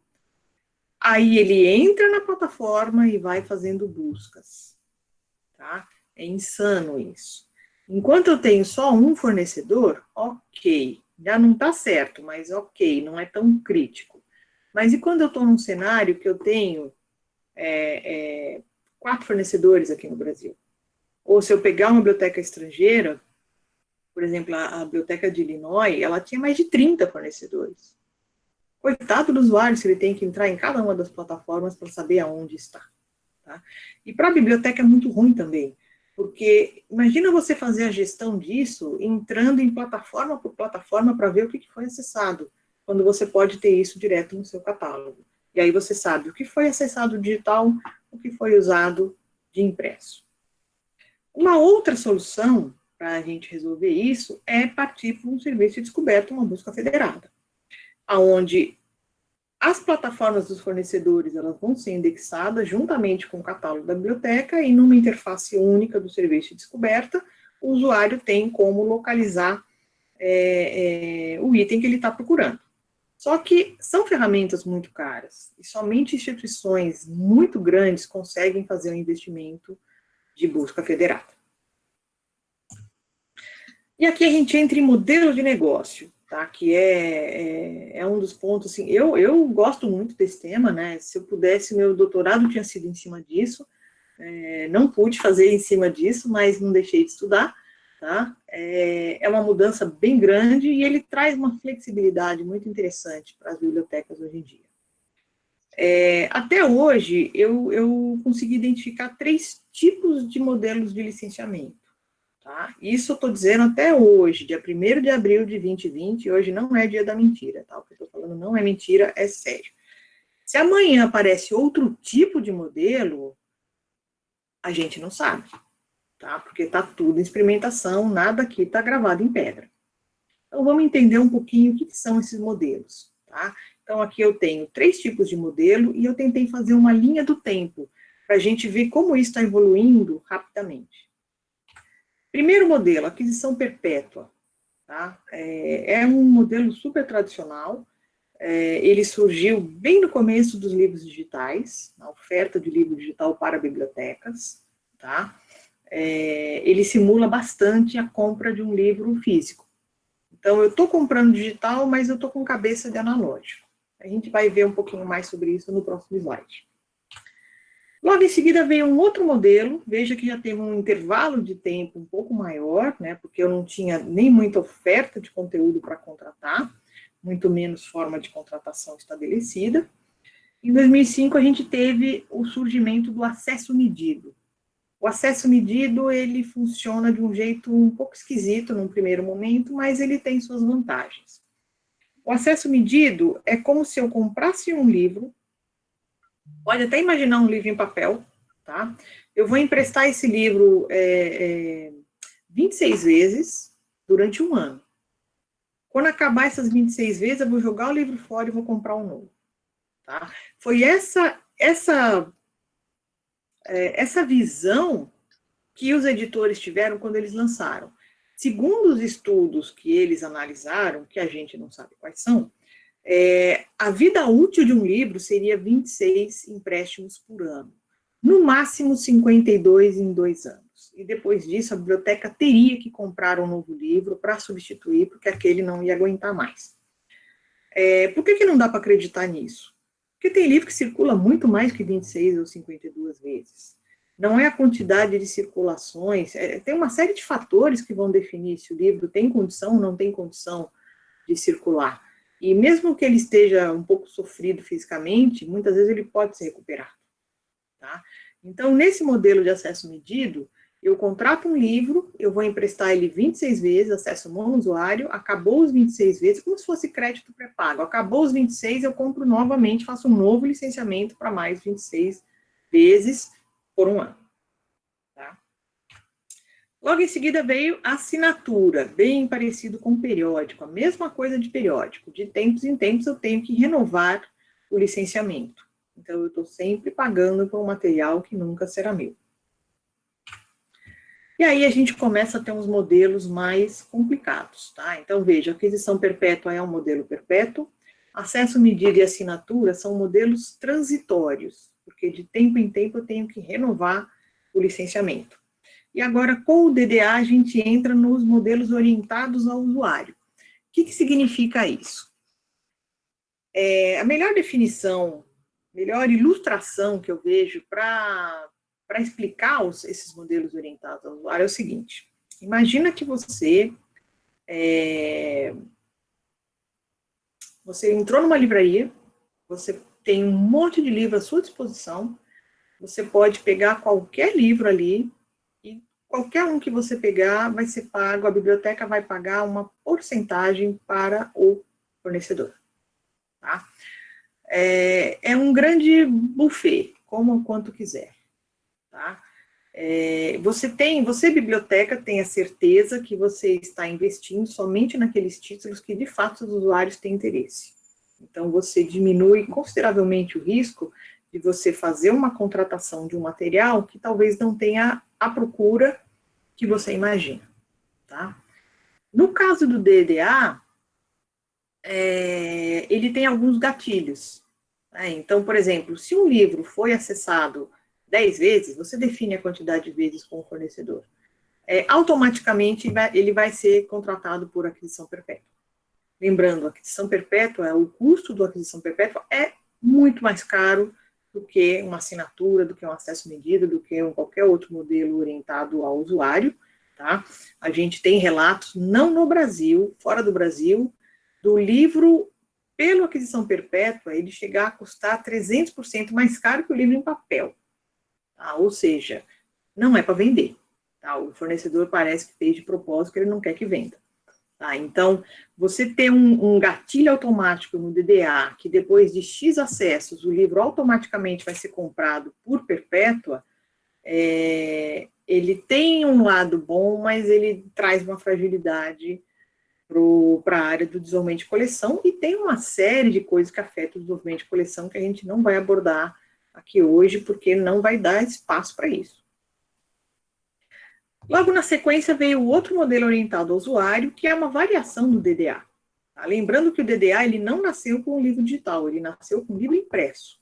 Aí ele entra na plataforma e vai fazendo buscas. Tá? É insano isso. Enquanto eu tenho só um fornecedor, ok, já não está certo, mas ok, não é tão crítico. Mas e quando eu estou num cenário que eu tenho 4 fornecedores aqui no Brasil? Ou se eu pegar uma biblioteca estrangeira, por exemplo, a biblioteca de Illinois, ela tinha mais de 30 fornecedores. Coitado do usuário, se ele tem que entrar em cada uma das plataformas para saber aonde está. Tá? E para a biblioteca é muito ruim também, porque imagina você fazer a gestão disso entrando em plataforma por plataforma para ver o que foi acessado, quando você pode ter isso direto no seu catálogo. E aí você sabe o que foi acessado digital, o que foi usado de impresso. Uma outra solução para a gente resolver isso é partir para um serviço de descoberta, uma busca federada, onde as plataformas dos fornecedores elas vão ser indexadas juntamente com o catálogo da biblioteca e numa interface única do serviço de descoberta, o usuário tem como localizar o item que ele está procurando. Só que são ferramentas muito caras e somente instituições muito grandes conseguem fazer um investimento de busca federada. E aqui a gente entra em modelo de negócio, tá? Que é um dos pontos, assim, eu gosto muito desse tema, né? Se eu pudesse, meu doutorado tinha sido em cima disso, não pude fazer em cima disso, mas não deixei de estudar, tá? É uma mudança bem grande e ele traz uma flexibilidade muito interessante para as bibliotecas hoje em dia. Até hoje, eu consegui identificar 3 tipos de modelos de licenciamento. Tá? Isso eu estou dizendo até hoje, dia 1º de abril de 2020, hoje não é dia da mentira, tá? O que eu estou falando não é mentira, é sério. Se amanhã aparece outro tipo de modelo, a gente não sabe, tá? Porque está tudo em experimentação, nada aqui está gravado em pedra. Então, vamos entender um pouquinho o que são esses modelos, tá? Então, aqui eu tenho 3 tipos de modelo e eu tentei fazer uma linha do tempo para a gente ver como isso está evoluindo rapidamente. Primeiro modelo, aquisição perpétua. Tá? É um modelo super tradicional, ele surgiu bem no começo dos livros digitais, na oferta de livro digital para bibliotecas. Tá? Ele simula bastante a compra de um livro físico. Então, eu estou comprando digital, mas eu estou com cabeça de analógico. A gente vai ver um pouquinho mais sobre isso no próximo slide. Logo em seguida veio um outro modelo, veja que já teve um intervalo de tempo um pouco maior, né, porque eu não tinha nem muita oferta de conteúdo para contratar, muito menos forma de contratação estabelecida. Em 2005, a gente teve o surgimento do acesso medido. O acesso medido, ele funciona de um jeito um pouco esquisito num primeiro momento, mas ele tem suas vantagens. O acesso medido é como se eu comprasse um livro, pode até imaginar um livro em papel, tá? Eu vou emprestar esse livro 26 vezes durante um ano. Quando acabar essas 26 vezes, eu vou jogar o livro fora e vou comprar um novo. Tá? Foi essa visão que os editores tiveram quando eles lançaram. Segundo os estudos que eles analisaram, que a gente não sabe quais são, a vida útil de um livro seria 26 empréstimos por ano. No máximo 52 em 2 anos. E depois disso, a biblioteca teria que comprar um novo livro para substituir, porque aquele não ia aguentar mais. Por que não dá para acreditar nisso? Porque tem livro que circula muito mais que 26 ou 52 vezes. Não é a quantidade de circulações, tem uma série de fatores que vão definir se o livro tem condição ou não tem condição de circular. E mesmo que ele esteja um pouco sofrido fisicamente, muitas vezes ele pode ser recuperado. Tá? Então, nesse modelo de acesso medido, eu contrato um livro, eu vou emprestar ele 26 vezes, acesso monousuário, acabou os 26 vezes, como se fosse crédito pré-pago. Acabou os 26, eu compro novamente, faço um novo licenciamento para mais 26 vezes por um ano. Tá? Logo em seguida veio a assinatura, bem parecido com o periódico, a mesma coisa de periódico. De tempos em tempos eu tenho que renovar o licenciamento. Então, eu estou sempre pagando por um material que nunca será meu. E aí a gente começa a ter uns modelos mais complicados, tá? Então, veja, aquisição perpétua é um modelo perpétuo, acesso medido e assinatura são modelos transitórios, porque de tempo em tempo eu tenho que renovar o licenciamento. E agora, com o DDA, a gente entra nos modelos orientados ao usuário. O que significa isso? A melhor definição, melhor ilustração que eu vejo para explicar esses modelos orientados ao usuário é o seguinte. Imagina que você entrou numa livraria, você tem um monte de livro à sua disposição, você pode pegar qualquer livro ali, e qualquer um que você pegar vai ser pago, a biblioteca vai pagar uma porcentagem para o fornecedor. Tá? É um grande buffet, coma o quanto quiser. Tá? Você, biblioteca, tem a certeza que você está investindo somente naqueles títulos que, de fato, os usuários têm interesse. Então, você diminui consideravelmente o risco de você fazer uma contratação de um material que talvez não tenha a procura que você imagina. Tá? No caso do DDA, ele tem alguns gatilhos. Tá? Então, por exemplo, se um livro foi acessado 10 vezes, você define a quantidade de vezes com o fornecedor. Automaticamente, ele vai ser contratado por aquisição perpétua. Lembrando, a aquisição perpétua, o custo da aquisição perpétua é muito mais caro do que uma assinatura, do que um acesso medido, do que qualquer outro modelo orientado ao usuário. Tá? A gente tem relatos, não no Brasil, fora do Brasil, do livro, pela aquisição perpétua, ele chegar a custar 300% mais caro que o livro em papel. Tá? Ou seja, não é para vender. Tá? O fornecedor parece que fez de propósito, que ele não quer que venda. Tá? Então, você ter um gatilho automático no DDA, que depois de X acessos, o livro automaticamente vai ser comprado por perpétua, ele tem um lado bom, mas ele traz uma fragilidade para a área do desenvolvimento de coleção, e tem uma série de coisas que afetam o desenvolvimento de coleção que a gente não vai abordar aqui hoje, porque não vai dar espaço para isso. Logo na sequência veio o outro modelo orientado ao usuário, que é uma variação do DDA. Tá? Lembrando que o DDA ele não nasceu com o livro digital, ele nasceu com o livro impresso.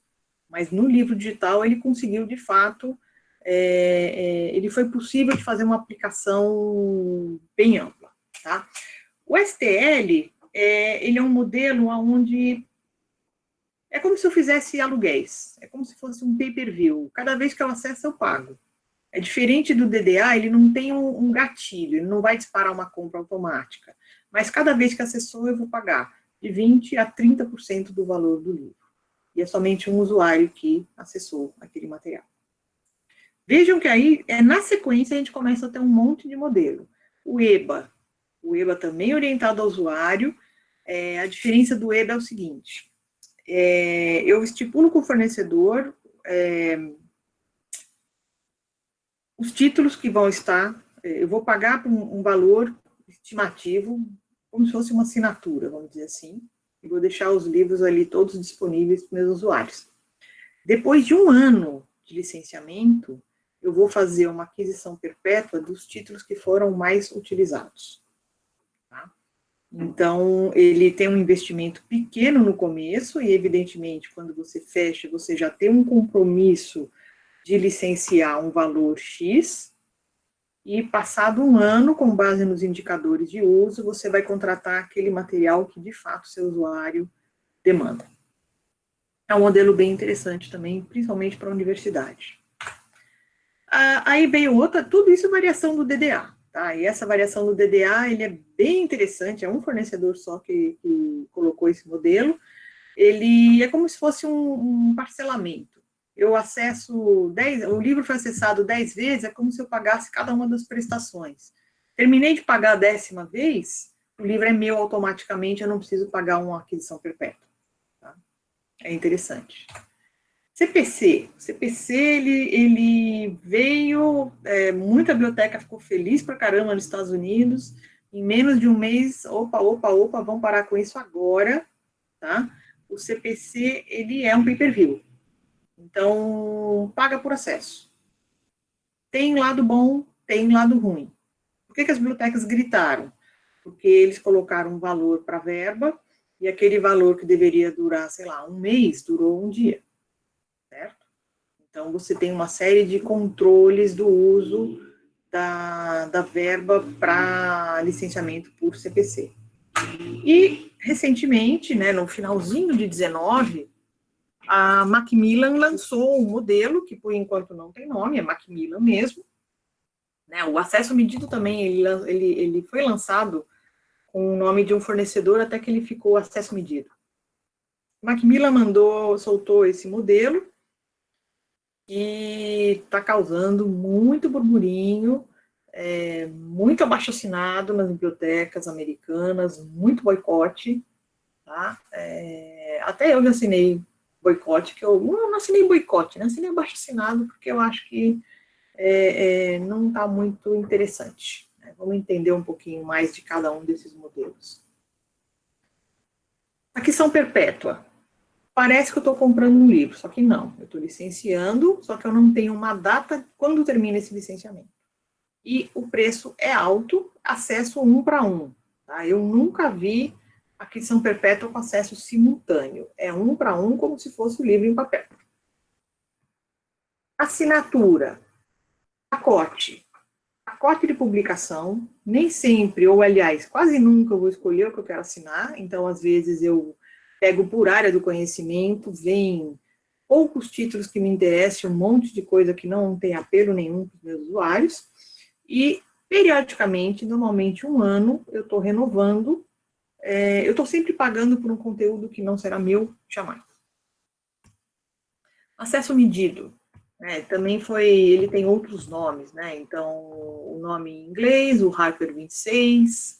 Mas no livro digital ele conseguiu, de fato, ele foi possível de fazer uma aplicação bem ampla. Tá? O STL, ele é um modelo onde é como se eu fizesse aluguéis, é como se fosse um pay-per-view. Cada vez que eu acesso, eu pago. É diferente do DDA, ele não tem um gatilho, ele não vai disparar uma compra automática. Mas cada vez que acessou, eu vou pagar de 20% a 30% do valor do livro. E é somente um usuário que acessou aquele material. Vejam que aí, na sequência, a gente começa a ter um monte de modelo. O EBA também orientado ao usuário. A diferença do EBA é o seguinte: eu estipulo com o fornecedor os títulos que vão estar, eu vou pagar por um valor estimativo, como se fosse uma assinatura, vamos dizer assim, e vou deixar os livros ali todos disponíveis para os meus usuários. Depois de um ano de licenciamento, eu vou fazer uma aquisição perpétua dos títulos que foram mais utilizados. Tá? Então, ele tem um investimento pequeno no começo, e evidentemente, quando você fecha, você já tem um compromisso de licenciar um valor X, e passado um ano, com base nos indicadores de uso, você vai contratar aquele material que, de fato, seu usuário demanda. É um modelo bem interessante também, principalmente para a universidade. Aí veio outra, tudo isso é variação do DDA. tá? E essa variação do DDA, ele é bem interessante, é um fornecedor só que colocou esse modelo. Ele é como se fosse um parcelamento. Eu acesso 10, o livro foi acessado 10 vezes, é como se eu pagasse cada uma das prestações. Terminei de pagar a 10ª vez, o livro é meu automaticamente, eu não preciso pagar uma aquisição perpétua. Tá? É interessante. CPC ele veio, muita biblioteca ficou feliz pra caramba nos Estados Unidos, em menos de um mês, opa, vamos parar com isso agora, tá? O CPC, ele é um pay-per-view, então, paga por acesso. Tem lado bom, tem lado ruim. Por que as bibliotecas gritaram? Porque eles colocaram um valor para a verba, e aquele valor que deveria durar, sei lá, um mês, durou um dia. Certo? Então, você tem uma série de controles do uso da verba para licenciamento por CPC. E, recentemente, né, no finalzinho de 19, a Macmillan lançou um modelo, que por enquanto não tem nome, é Macmillan mesmo. Né, o acesso medido também, ele foi lançado com o nome de um fornecedor até que ele ficou acesso medido. Macmillan soltou esse modelo, e está causando muito burburinho, muito abaixo-assinado nas bibliotecas americanas, muito boicote, tá? Até eu já assinei boicote, que eu não assinei boicote, né? Assinei abaixo-assinado, porque eu acho que não está muito interessante. Né? Vamos entender um pouquinho mais de cada um desses modelos. Aquisição perpétua. Parece que eu estou comprando um livro, só que não. Eu estou licenciando, só que eu não tenho uma data quando termina esse licenciamento. E o preço é alto, acesso 1 para 1. Tá? Eu nunca vi aquisição perpétua com acesso simultâneo. É 1 para 1, como se fosse o livro em papel. Assinatura. Pacote. Pacote de publicação. Nem sempre, ou aliás, quase nunca eu vou escolher o que eu quero assinar. Então, às vezes, eu pego por área do conhecimento, vem poucos títulos que me interessem, um monte de coisa que não tem apelo nenhum para os meus usuários, e, periodicamente, normalmente um ano, eu estou renovando, eu estou sempre pagando por um conteúdo que não será meu jamais. Acesso medido. Também ele tem outros nomes, né? Então, o nome em inglês, o Harper 26,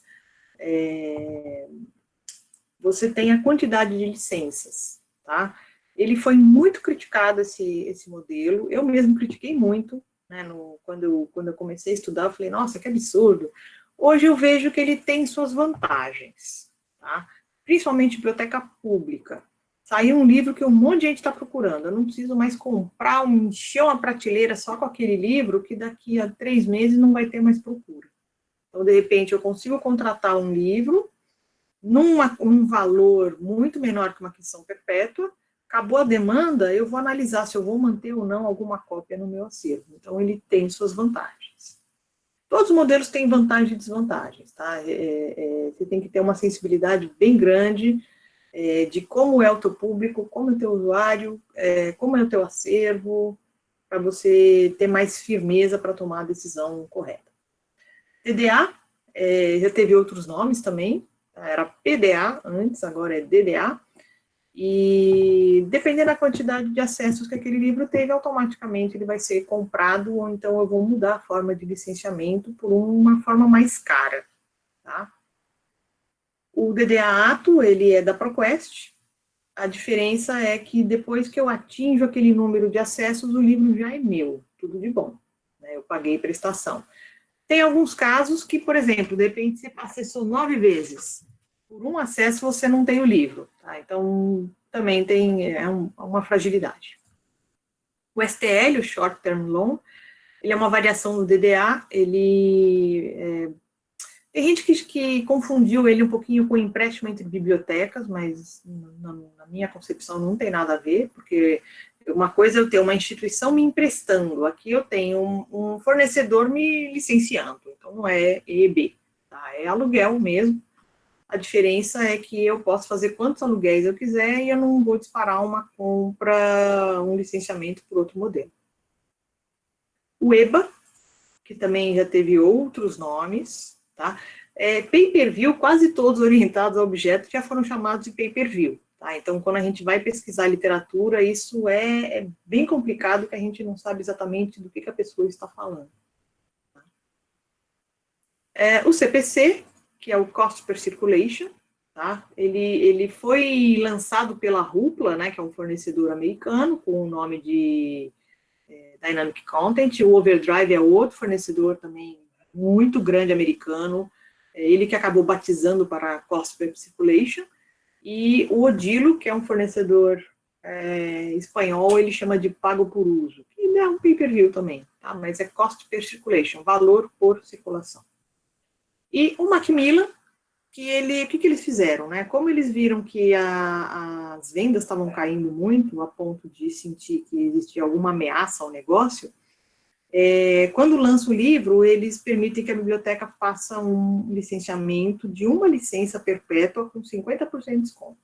você tem a quantidade de licenças, tá? Ele foi muito criticado, esse modelo, eu mesmo critiquei muito, né, quando eu comecei a estudar, eu falei, nossa, que absurdo. Hoje eu vejo que ele tem suas vantagens, tá? Principalmente biblioteca pública. Saiu um livro que um monte de gente está procurando, eu não preciso mais comprar, encher uma prateleira só com aquele livro, que daqui a 3 meses não vai ter mais procura. Então, de repente, eu consigo contratar um livro, num valor muito menor que uma aquisição perpétua, acabou a demanda, eu vou analisar se eu vou manter ou não alguma cópia no meu acervo. Então, ele tem suas vantagens. Todos os modelos têm vantagens e desvantagens, tá? Você tem que ter uma sensibilidade bem grande de como é o teu público, como é o teu usuário, como é o teu acervo, para você ter mais firmeza para tomar a decisão correta. DDA, já teve outros nomes também, era PDA antes, agora é DDA, e dependendo da quantidade de acessos que aquele livro teve, automaticamente ele vai ser comprado, ou então eu vou mudar a forma de licenciamento por uma forma mais cara, tá? O DDA Ato, ele é da ProQuest, a diferença é que depois que eu atinjo aquele número de acessos, o livro já é meu, tudo de bom, né? Eu paguei prestação. Tem alguns casos que, por exemplo, de repente você acessou 9 vezes. Por um acesso você não tem o livro. Tá? Então, também tem uma fragilidade. O STL, o Short Term Loan, ele é uma variação do DDA. Tem gente que confundiu ele um pouquinho com o empréstimo entre bibliotecas, mas na minha concepção não tem nada a ver, porque uma coisa é eu ter uma instituição me emprestando, aqui eu tenho um fornecedor me licenciando, então não é EEB, tá? É aluguel mesmo. A diferença é que eu posso fazer quantos aluguéis eu quiser e eu não vou disparar uma compra, um licenciamento por outro modelo. O EBA, que também já teve outros nomes, tá? Pay-per-view, quase todos orientados a objetos já foram chamados de pay-per-view, tá? Então, quando a gente vai pesquisar literatura, isso é bem complicado, que a gente não sabe exatamente do que a pessoa está falando. O CPC, que é o Cost per Circulation, tá? Ele foi lançado pela Hoopla, né, que é um fornecedor americano, com o nome de Dynamic Content. O Overdrive é outro fornecedor também muito grande americano, ele que acabou batizando para Cost per Circulation. E o Odilo, que é um fornecedor espanhol, ele chama de Pago por Uso, que é um pay-per-view também, tá? Mas é Cost per Circulation, valor por circulação. E o Macmillan, o que eles fizeram, né? Como eles viram que as vendas estavam caindo muito, a ponto de sentir que existia alguma ameaça ao negócio, quando lança o livro, eles permitem que a biblioteca faça um licenciamento de uma licença perpétua com 50% de desconto.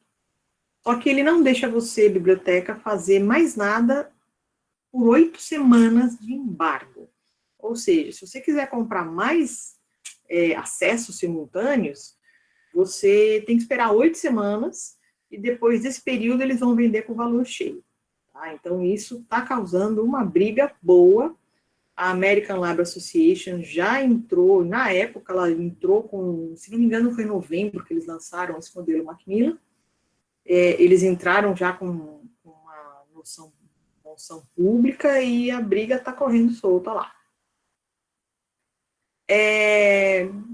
Só que ele não deixa você, biblioteca, fazer mais nada por 8 semanas de embargo. Ou seja, se você quiser comprar mais acessos simultâneos, você tem que esperar 8 semanas e depois desse período eles vão vender com valor cheio. Tá? Então, isso está causando uma briga boa. A American Library Association já entrou, na época ela entrou com, se não me engano foi em novembro que eles lançaram esse modelo Macmillan, eles entraram já com uma noção pública e a briga está correndo solta lá.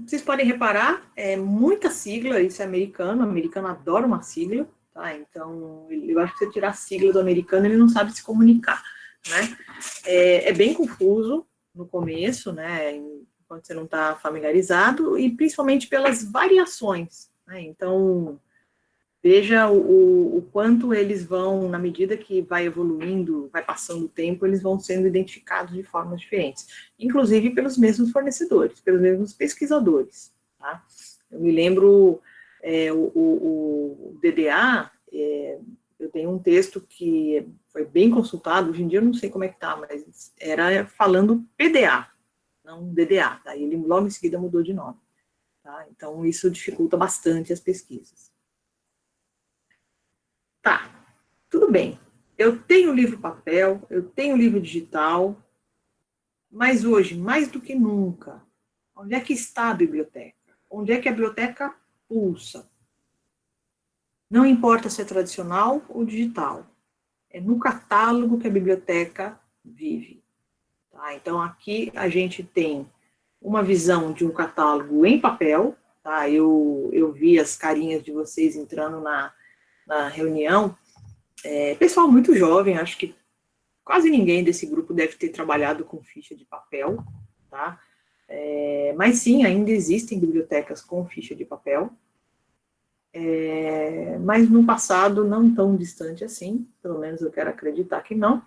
Vocês podem reparar, muita sigla, isso é americano, o americano adora uma sigla, tá? Então, eu acho que se você tirar a sigla do americano, ele não sabe se comunicar, né? É bem confuso no começo, né? Quando você não está familiarizado, e principalmente pelas variações, né? Então, veja o quanto eles vão, na medida que vai evoluindo, vai passando o tempo, eles vão sendo identificados de formas diferentes, inclusive pelos mesmos fornecedores, pelos mesmos pesquisadores. Tá? Eu me lembro, o DDA, eu tenho um texto que foi bem consultado, hoje em dia eu não sei como é que está, mas era falando PDA, não DDA, tá? Ele logo em seguida mudou de nome. Tá? Então, isso dificulta bastante as pesquisas. Tá, tudo bem. Eu tenho livro papel, eu tenho livro digital, mas hoje, mais do que nunca, onde é que está a biblioteca? Onde é que a biblioteca pulsa? Não importa se é tradicional ou digital, é no catálogo que a biblioteca vive. Tá? Então, aqui a gente tem uma visão de um catálogo em papel, tá? Eu vi as carinhas de vocês entrando na reunião. Pessoal muito jovem, acho que quase ninguém desse grupo deve ter trabalhado com ficha de papel, tá? Mas sim, ainda existem bibliotecas com ficha de papel, mas no passado não tão distante assim, pelo menos eu quero acreditar que não,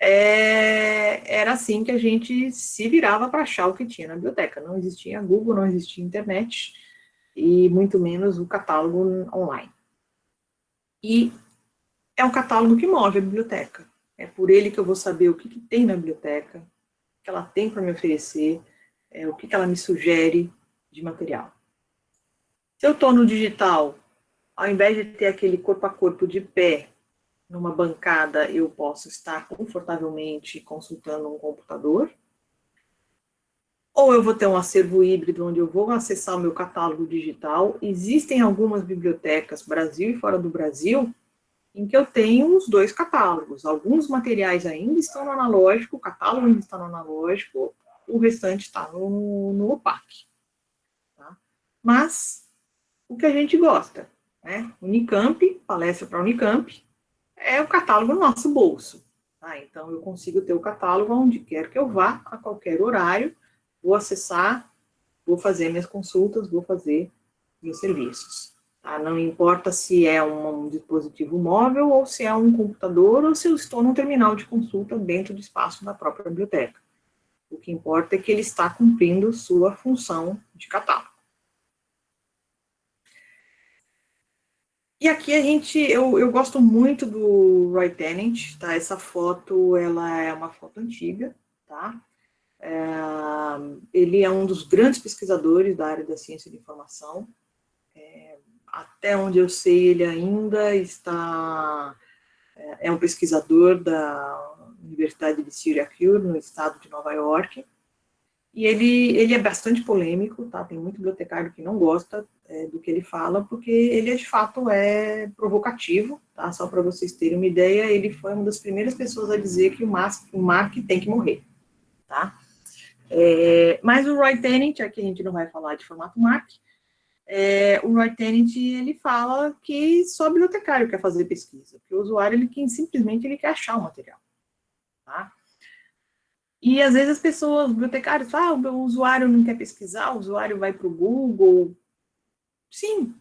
era assim que a gente se virava para achar o que tinha na biblioteca. Não existia Google, não existia internet, e muito menos o catálogo online. E é um catálogo que move a biblioteca. É por ele que eu vou saber o que tem na biblioteca, o que ela tem para me oferecer, o que ela me sugere de material. Se eu estou no digital, ao invés de ter aquele corpo a corpo de pé, numa bancada, eu posso estar confortavelmente consultando um computador. Ou eu vou ter um acervo híbrido, onde eu vou acessar o meu catálogo digital. Existem algumas bibliotecas, Brasil e fora do Brasil, em que eu tenho os dois catálogos. Alguns materiais ainda estão no analógico, o catálogo ainda está no analógico, o restante está no OPAC. Tá? Mas, o que a gente gosta, né? Unicamp, palestra para Unicamp, é o catálogo no nosso bolso. Tá? Então, eu consigo ter o catálogo onde quer que eu vá, a qualquer horário, vou acessar, vou fazer minhas consultas, vou fazer meus serviços. Tá? Não importa se é um dispositivo móvel, ou se é um computador, ou se eu estou num terminal de consulta dentro do espaço da própria biblioteca. O que importa é que ele está cumprindo sua função de catálogo. E aqui eu gosto muito do Roy Tennant, tá? Essa foto, ela é uma foto antiga, tá? Ele é um dos grandes pesquisadores da área da ciência de informação. Até onde eu sei, ele ainda está... É um pesquisador da Universidade de Syracuse, no estado de Nova York. E ele é bastante polêmico, tá? Tem muito bibliotecário que não gosta do que ele fala, porque ele, de fato, é provocativo, tá? Só para vocês terem uma ideia, ele foi uma das primeiras pessoas a dizer que o Mark tem que morrer, tá? Mas o Roy Tennant, aqui a gente não vai falar de formato Mark, o Roy Tennant, ele fala que só bibliotecário quer fazer pesquisa, que o usuário, simplesmente ele quer achar o material, tá? E, às vezes, as pessoas, os bibliotecários, falam, o usuário não quer pesquisar, o usuário vai para o Google. Sim,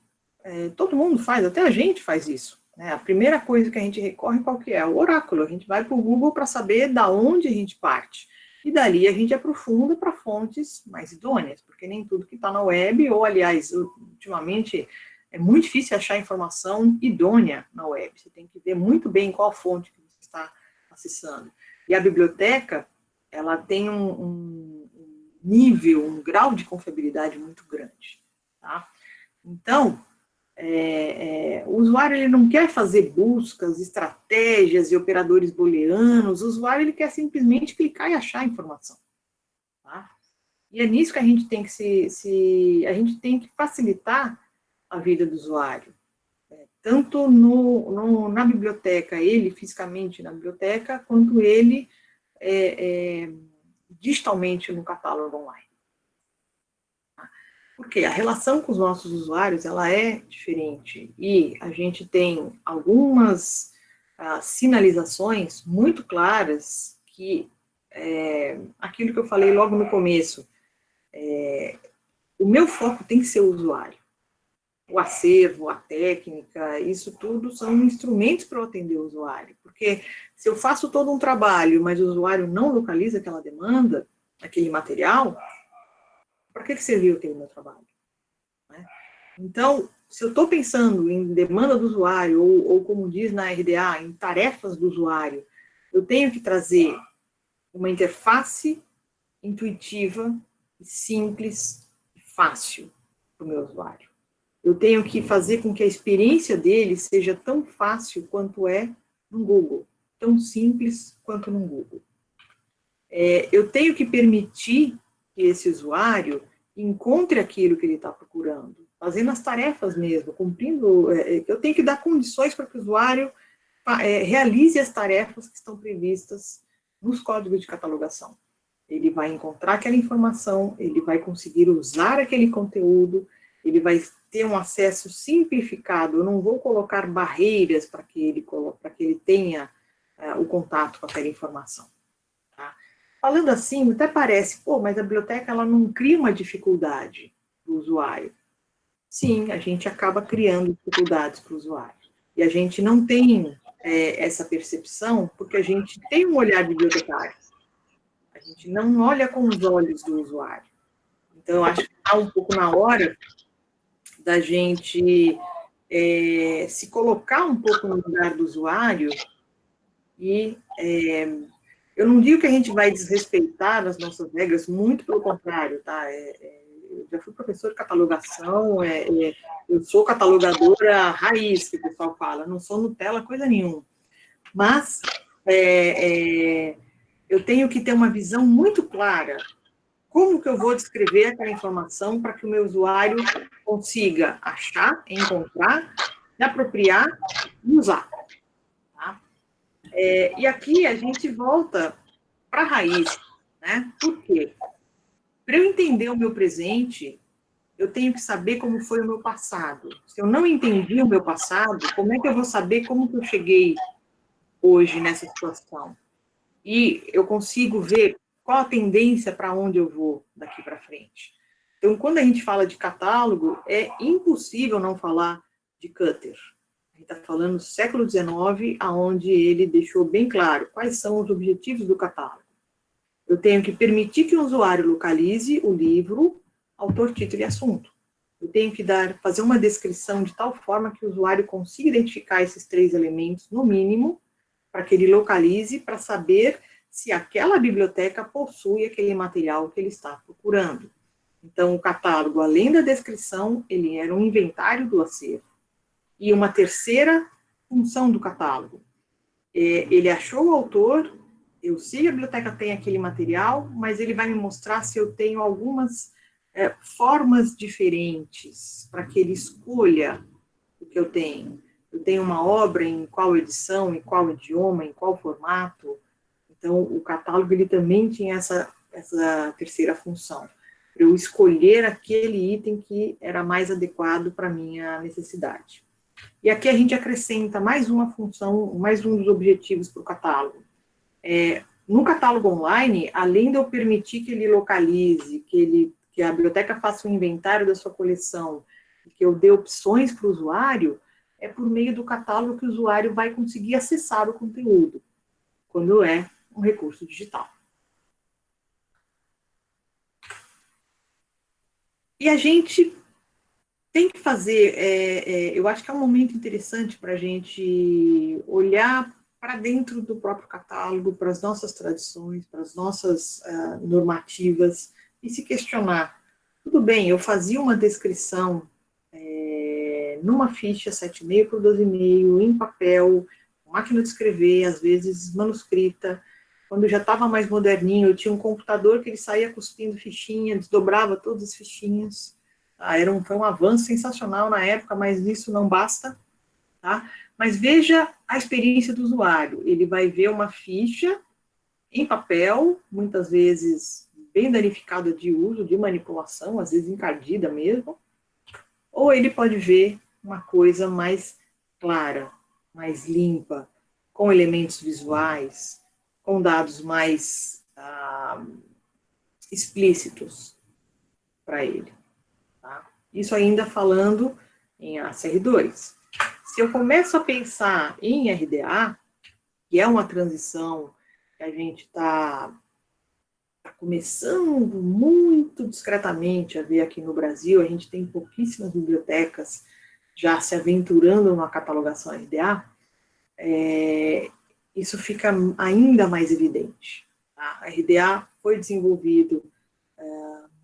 todo mundo faz, até a gente faz isso. Né? A primeira coisa que a gente recorre, qual que é? O oráculo. A gente vai para o Google para saber da onde a gente parte. E dali a gente aprofunda para fontes mais idôneas, porque nem tudo que está na web, ou, aliás, ultimamente, é muito difícil achar informação idônea na web. Você tem que ver muito bem qual fonte que você está acessando. E a biblioteca, ela tem um nível, um grau de confiabilidade muito grande. Tá? Então, o usuário ele não quer fazer buscas, estratégias e operadores booleanos, o usuário ele quer simplesmente clicar e achar a informação. Tá? E é nisso que a gente tem que a gente tem que facilitar a vida do usuário. Tanto na biblioteca, ele fisicamente na biblioteca, quanto ele digitalmente no catálogo online. Porque a relação com os nossos usuários, ela é diferente, e a gente tem algumas sinalizações muito claras que, aquilo que eu falei logo no começo, o meu foco tem que ser o usuário. O acervo, a técnica, isso tudo são instrumentos para eu atender o usuário. Porque se eu faço todo um trabalho, mas o usuário não localiza aquela demanda, aquele material, para que serviu aquele meu trabalho? Né? Então, se eu estou pensando em demanda do usuário, ou como diz na RDA, em tarefas do usuário, eu tenho que trazer uma interface intuitiva, simples e fácil para o meu usuário. Eu tenho que fazer com que a experiência dele seja tão fácil quanto é no Google, tão simples quanto no Google. Eu tenho que permitir que esse usuário encontre aquilo que ele está procurando, fazendo as tarefas mesmo, cumprindo. Eu tenho que dar condições para que o usuário realize as tarefas que estão previstas nos códigos de catalogação. Ele vai encontrar aquela informação, ele vai conseguir usar aquele conteúdo, ele vai ter um acesso simplificado. Eu não vou colocar barreiras para que ele tenha o contato com aquela informação. Tá? Falando assim, até parece, mas a biblioteca ela não cria uma dificuldade para o usuário. Sim, a gente acaba criando dificuldades para o usuário. E a gente não tem essa percepção porque a gente tem um olhar de bibliotecário. A gente não olha com os olhos do usuário. Então, eu acho que está um pouco na hora da gente se colocar um pouco no lugar do usuário e eu não digo que a gente vai desrespeitar as nossas regras, muito pelo contrário, tá? Eu já fui professor de catalogação, eu sou catalogadora raiz, que o pessoal fala, não sou Nutella, coisa nenhuma. Mas eu tenho que ter uma visão muito clara. Como que eu vou descrever aquela informação para que o meu usuário consiga achar, encontrar, se apropriar e usar? Tá? E aqui a gente volta para a raiz, né? Por quê? Para eu entender o meu presente, eu tenho que saber como foi o meu passado. Se eu não entendi o meu passado, como é que eu vou saber como que eu cheguei hoje nessa situação? E eu consigo ver qual a tendência para onde eu vou daqui para frente. Então, quando a gente fala de catálogo, é impossível não falar de Cutter. A gente está falando do século XIX, onde ele deixou bem claro quais são os objetivos do catálogo. Eu tenho que permitir que o usuário localize o livro, autor, título e assunto. Eu tenho que fazer uma descrição de tal forma que o usuário consiga identificar esses 3 elementos, no mínimo, para que ele localize, para saber se aquela biblioteca possui aquele material que ele está procurando. Então, o catálogo, além da descrição, ele era um inventário do acervo. E uma terceira função do catálogo, ele achou o autor, eu sei que a biblioteca tem aquele material, mas ele vai me mostrar se eu tenho algumas formas diferentes para que ele escolha o que eu tenho. Eu tenho uma obra em qual edição, em qual idioma, em qual formato. Então, o catálogo ele também tinha essa terceira função, para eu escolher aquele item que era mais adequado para a minha necessidade. E aqui a gente acrescenta mais uma função, mais um dos objetivos para o catálogo. No catálogo online, além de eu permitir que ele localize, que a biblioteca faça um inventário da sua coleção, que eu dê opções para o usuário, é por meio do catálogo que o usuário vai conseguir acessar o conteúdo, quando é um recurso digital. E a gente tem que fazer, eu acho que é um momento interessante para a gente olhar para dentro do próprio catálogo, para as nossas tradições, para as nossas normativas, e se questionar, tudo bem, eu fazia uma descrição numa ficha 7,5 por 12,5, em papel, máquina de escrever, às vezes manuscrita. Quando já estava mais moderninho, eu tinha um computador que ele saía cuspindo fichinha, desdobrava todas as fichinhas. Tá? Foi um avanço sensacional na época, mas isso não basta. Tá? Mas veja a experiência do usuário. Ele vai ver uma ficha em papel, muitas vezes bem danificada de uso, de manipulação, às vezes encardida mesmo, ou ele pode ver uma coisa mais clara, mais limpa, com elementos visuais, com dados mais explícitos para ele. Tá? Isso ainda falando em ACR2. Se eu começo a pensar em RDA, que é uma transição que a gente está começando muito discretamente a ver aqui no Brasil, a gente tem pouquíssimas bibliotecas já se aventurando numa catalogação RDA, isso fica ainda mais evidente. Tá? A RDA foi desenvolvido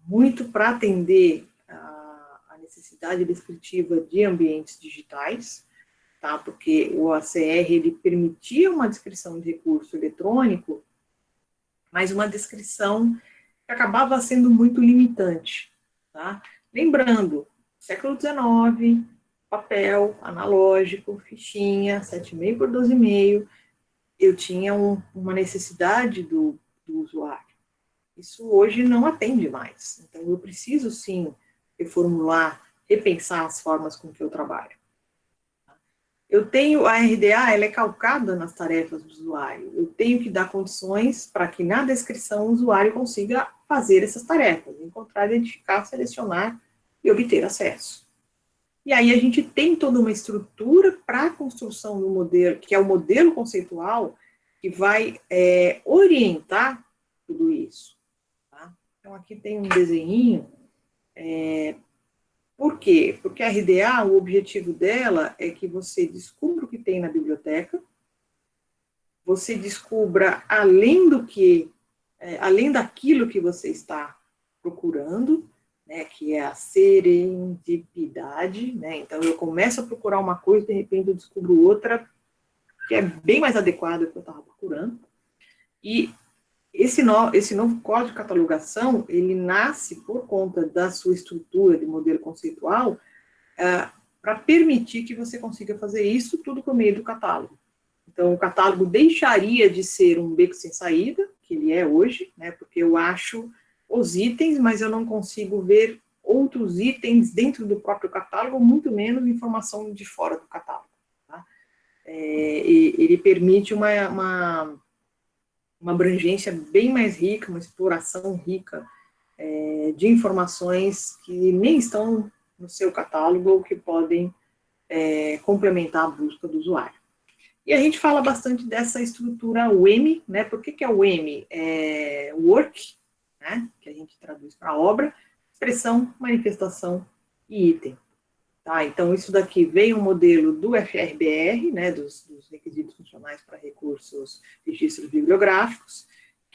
muito para atender a necessidade descritiva de ambientes digitais, tá? Porque o ACR ele permitia uma descrição de recurso eletrônico, mas uma descrição que acabava sendo muito limitante. Tá? Lembrando, século XIX, papel, analógico, fichinha, 7,5 por 12,5, eu tinha uma necessidade do usuário. Isso hoje não atende mais. Então, eu preciso, sim, reformular, repensar as formas com que eu trabalho. Eu tenho, a RDA, ela é calcada nas tarefas do usuário. Eu tenho que dar condições para que na descrição o usuário consiga fazer essas tarefas, encontrar, identificar, selecionar e obter acesso. E aí a gente tem toda uma estrutura para a construção do modelo, que é o modelo conceitual, que vai orientar tudo isso. Tá? Então aqui tem um desenhinho. Por quê? Porque a RDA, o objetivo dela é que você descubra o que tem na biblioteca, você descubra além daquilo que você está procurando, né, que é a serendipidade, né? Então eu começo a procurar uma coisa, de repente eu descubro outra que é bem mais adequada ao que eu estava procurando. E esse novo código de catalogação, ele nasce por conta da sua estrutura de modelo conceitual, para permitir que você consiga fazer isso tudo por meio do catálogo. Então, o catálogo deixaria de ser um beco sem saída, que ele é hoje, né, porque eu acho os itens, mas eu não consigo ver outros itens dentro do próprio catálogo, muito menos informação de fora do catálogo. Tá? Ele permite uma abrangência bem mais rica, uma exploração rica de informações que nem estão no seu catálogo ou que podem complementar a busca do usuário. E a gente fala bastante dessa estrutura WEM, né? Por que é o WEM? Work, né? Que a gente traduz para obra, expressão, manifestação e item. Tá? Então, isso daqui veio um modelo do FRBR, né? Dos requisitos funcionais para recursos, registros bibliográficos,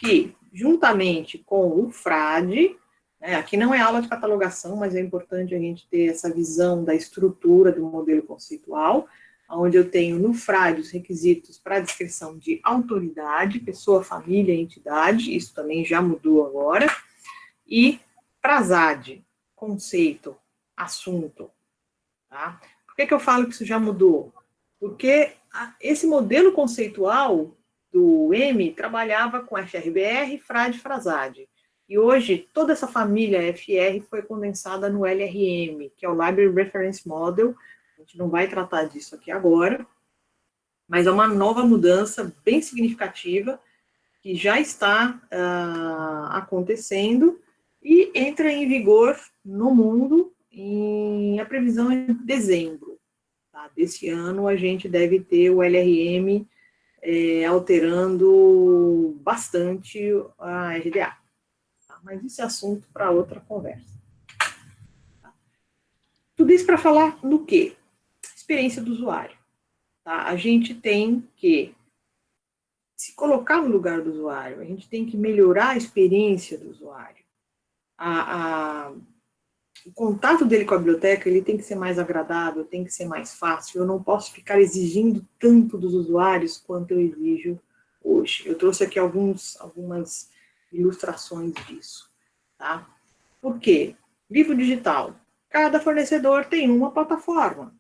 que, juntamente com o FRAD, né, aqui não é aula de catalogação, mas é importante a gente ter essa visão da estrutura do modelo conceitual, onde eu tenho no FRAD os requisitos para a descrição de autoridade, pessoa, família, entidade, isso também já mudou agora, e FRASAD, conceito, assunto. Tá? Por que eu falo que isso já mudou? Porque esse modelo conceitual do M trabalhava com FRBR, FRAD e FRASAD. E hoje, toda essa família FR foi condensada no LRM, que é o Library Reference Model. A gente não vai tratar disso aqui agora, mas é uma nova mudança bem significativa que já está acontecendo e entra em vigor no mundo a previsão é de dezembro. Tá? Desse ano, a gente deve ter o LRM alterando bastante a RDA. Tá? Mas isso é assunto para outra conversa. Tá? Tudo isso para falar no quê? Experiência do usuário. Tá? A gente tem que se colocar no lugar do usuário, a gente tem que melhorar a experiência do usuário. O contato dele com a biblioteca, ele tem que ser mais agradável, tem que ser mais fácil, eu não posso ficar exigindo tanto dos usuários quanto eu exijo hoje. Eu trouxe aqui algumas ilustrações disso, tá? Por quê? Livro digital. Cada fornecedor tem uma plataforma.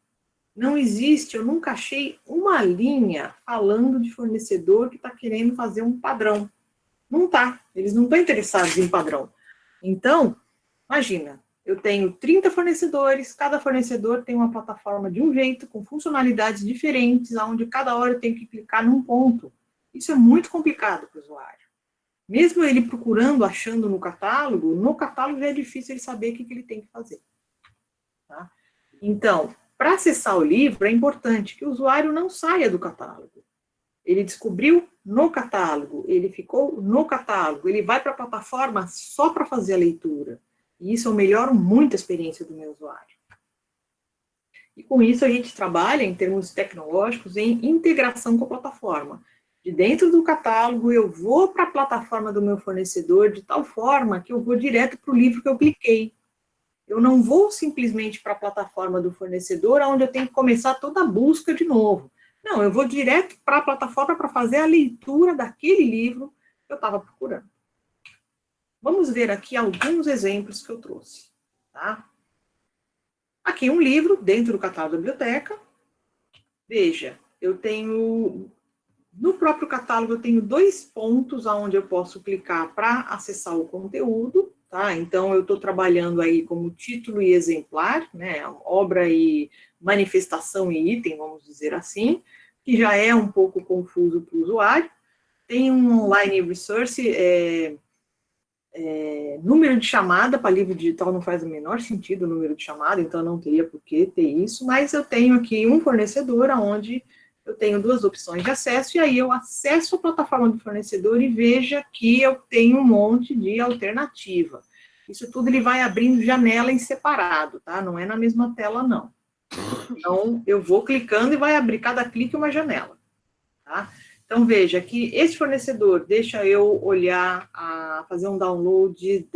Não existe, eu nunca achei uma linha falando de fornecedor que está querendo fazer um padrão. Não está, eles não estão interessados em padrão. Então, imagina, eu tenho 30 fornecedores, cada fornecedor tem uma plataforma de um jeito, com funcionalidades diferentes, onde cada hora eu tenho que clicar num ponto. Isso é muito complicado para o usuário. Mesmo ele procurando, achando no catálogo já é difícil ele saber o que ele tem que fazer. Tá? Então, para acessar o livro, é importante que o usuário não saia do catálogo. Ele descobriu no catálogo, ele ficou no catálogo, ele vai para a plataforma só para fazer a leitura. E isso eu melhoro muito a experiência do meu usuário. E com isso a gente trabalha, em termos tecnológicos, em integração com a plataforma. De dentro do catálogo, eu vou para a plataforma do meu fornecedor de tal forma que eu vou direto para o livro que eu cliquei. Eu não vou simplesmente para a plataforma do fornecedor, onde eu tenho que começar toda a busca de novo. Não, eu vou direto para a plataforma para fazer a leitura daquele livro que eu estava procurando. Vamos ver aqui alguns exemplos que eu trouxe. Tá? Aqui um livro dentro do catálogo da biblioteca. Veja, eu tenho... No próprio catálogo, eu tenho 2 pontos onde eu posso clicar para acessar o conteúdo. Tá? Então, eu estou trabalhando aí como título e exemplar, né? Obra e manifestação e item, vamos dizer assim, que já é um pouco confuso para o usuário. Tem um online resource, número de chamada para livro digital não faz o menor sentido o número de chamada, então não teria por que ter isso, mas eu tenho aqui um fornecedor onde eu tenho 2 opções de acesso, e aí eu acesso a plataforma do fornecedor e veja que eu tenho um monte de alternativa. Isso tudo ele vai abrindo janela em separado, tá? Não é na mesma tela, não. Então, eu vou clicando e vai abrir cada clique uma janela, tá? Então, veja que esse fornecedor deixa eu olhar, fazer um download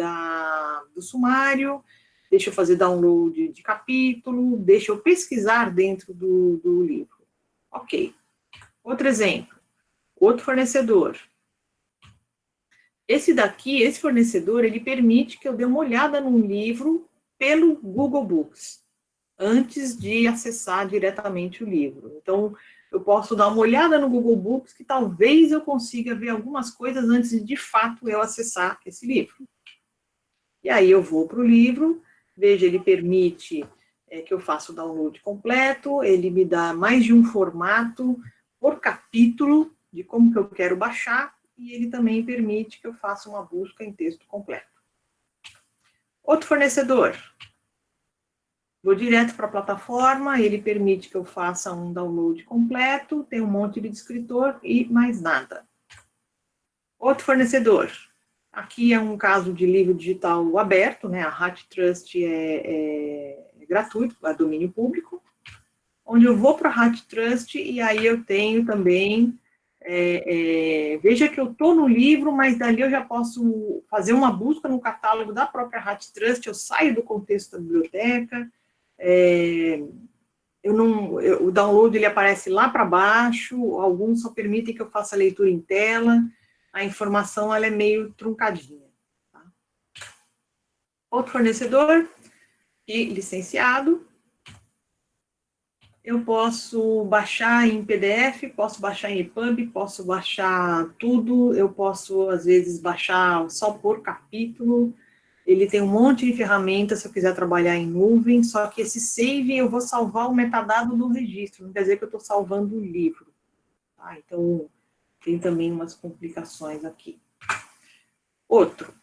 do sumário, deixa eu fazer download de capítulo, deixa eu pesquisar dentro do livro. Ok. Outro exemplo. Outro fornecedor. Esse fornecedor, ele permite que eu dê uma olhada num livro pelo Google Books, antes de acessar diretamente o livro. Então, eu posso dar uma olhada no Google Books, que talvez eu consiga ver algumas coisas antes de fato eu acessar esse livro. E aí eu vou para o livro, veja, ele permite que eu faça o download completo, ele me dá mais de um formato por capítulo de como que eu quero baixar, e ele também permite que eu faça uma busca em texto completo. Outro fornecedor. Vou direto para a plataforma, ele permite que eu faça um download completo, tem um monte de descritor e mais nada. Outro fornecedor. Aqui é um caso de livro digital aberto, né? A HatTrust é gratuito, é domínio público, onde eu vou para a HatTrust e aí eu tenho também veja que eu estou no livro, mas dali eu já posso fazer uma busca no catálogo da própria HatTrust, eu saio do contexto da biblioteca, o download ele aparece lá para baixo, alguns só permitem que eu faça a leitura em tela, a informação ela é meio truncadinha. Tá? Outro fornecedor, e licenciado, eu posso baixar em PDF, posso baixar em EPUB, posso baixar tudo, eu posso, às vezes, baixar só por capítulo, ele tem um monte de ferramentas se eu quiser trabalhar em nuvem, só que esse save eu vou salvar o metadado do registro, não quer dizer que eu estou salvando o livro. Tá? Então, tem também umas complicações aqui. Outro,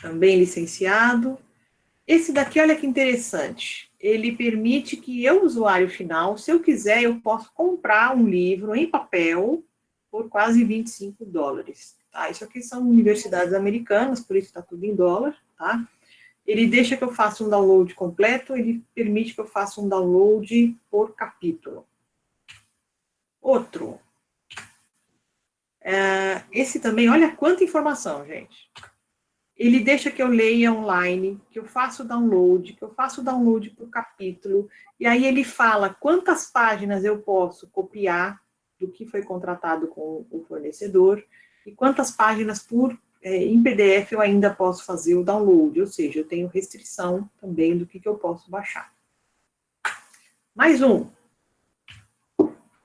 também licenciado. Esse daqui, olha que interessante. Ele permite que eu, usuário final, se eu quiser, eu posso comprar um livro em papel por quase $25. Tá? Isso aqui são universidades americanas, por isso está tudo em dólar. Tá? Ele deixa que eu faça um download completo, ele permite que eu faça um download por capítulo. Outro. Esse também, olha quanta informação, gente. Ele deixa que eu leia online, que eu faça o download, por capítulo, e aí ele fala quantas páginas eu posso copiar do que foi contratado com o fornecedor, e quantas páginas em PDF eu ainda posso fazer o download, ou seja, eu tenho restrição também do que eu posso baixar. Mais um.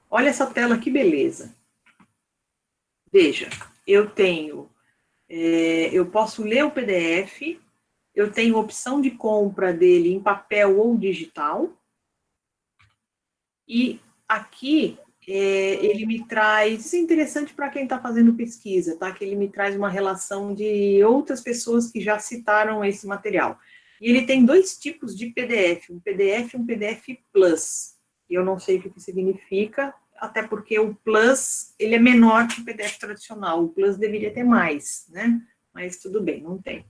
Olha essa tela, que beleza. Veja, eu posso ler o PDF, eu tenho opção de compra dele em papel ou digital, e aqui ele me traz, isso é interessante para quem está fazendo pesquisa, tá? Que ele me traz uma relação de outras pessoas que já citaram esse material. E ele tem dois tipos de PDF, um PDF e um PDF Plus. Eu não sei o que significa, até porque o Plus, ele é menor que o PDF tradicional, o Plus deveria ter mais, né? Mas tudo bem, não tem.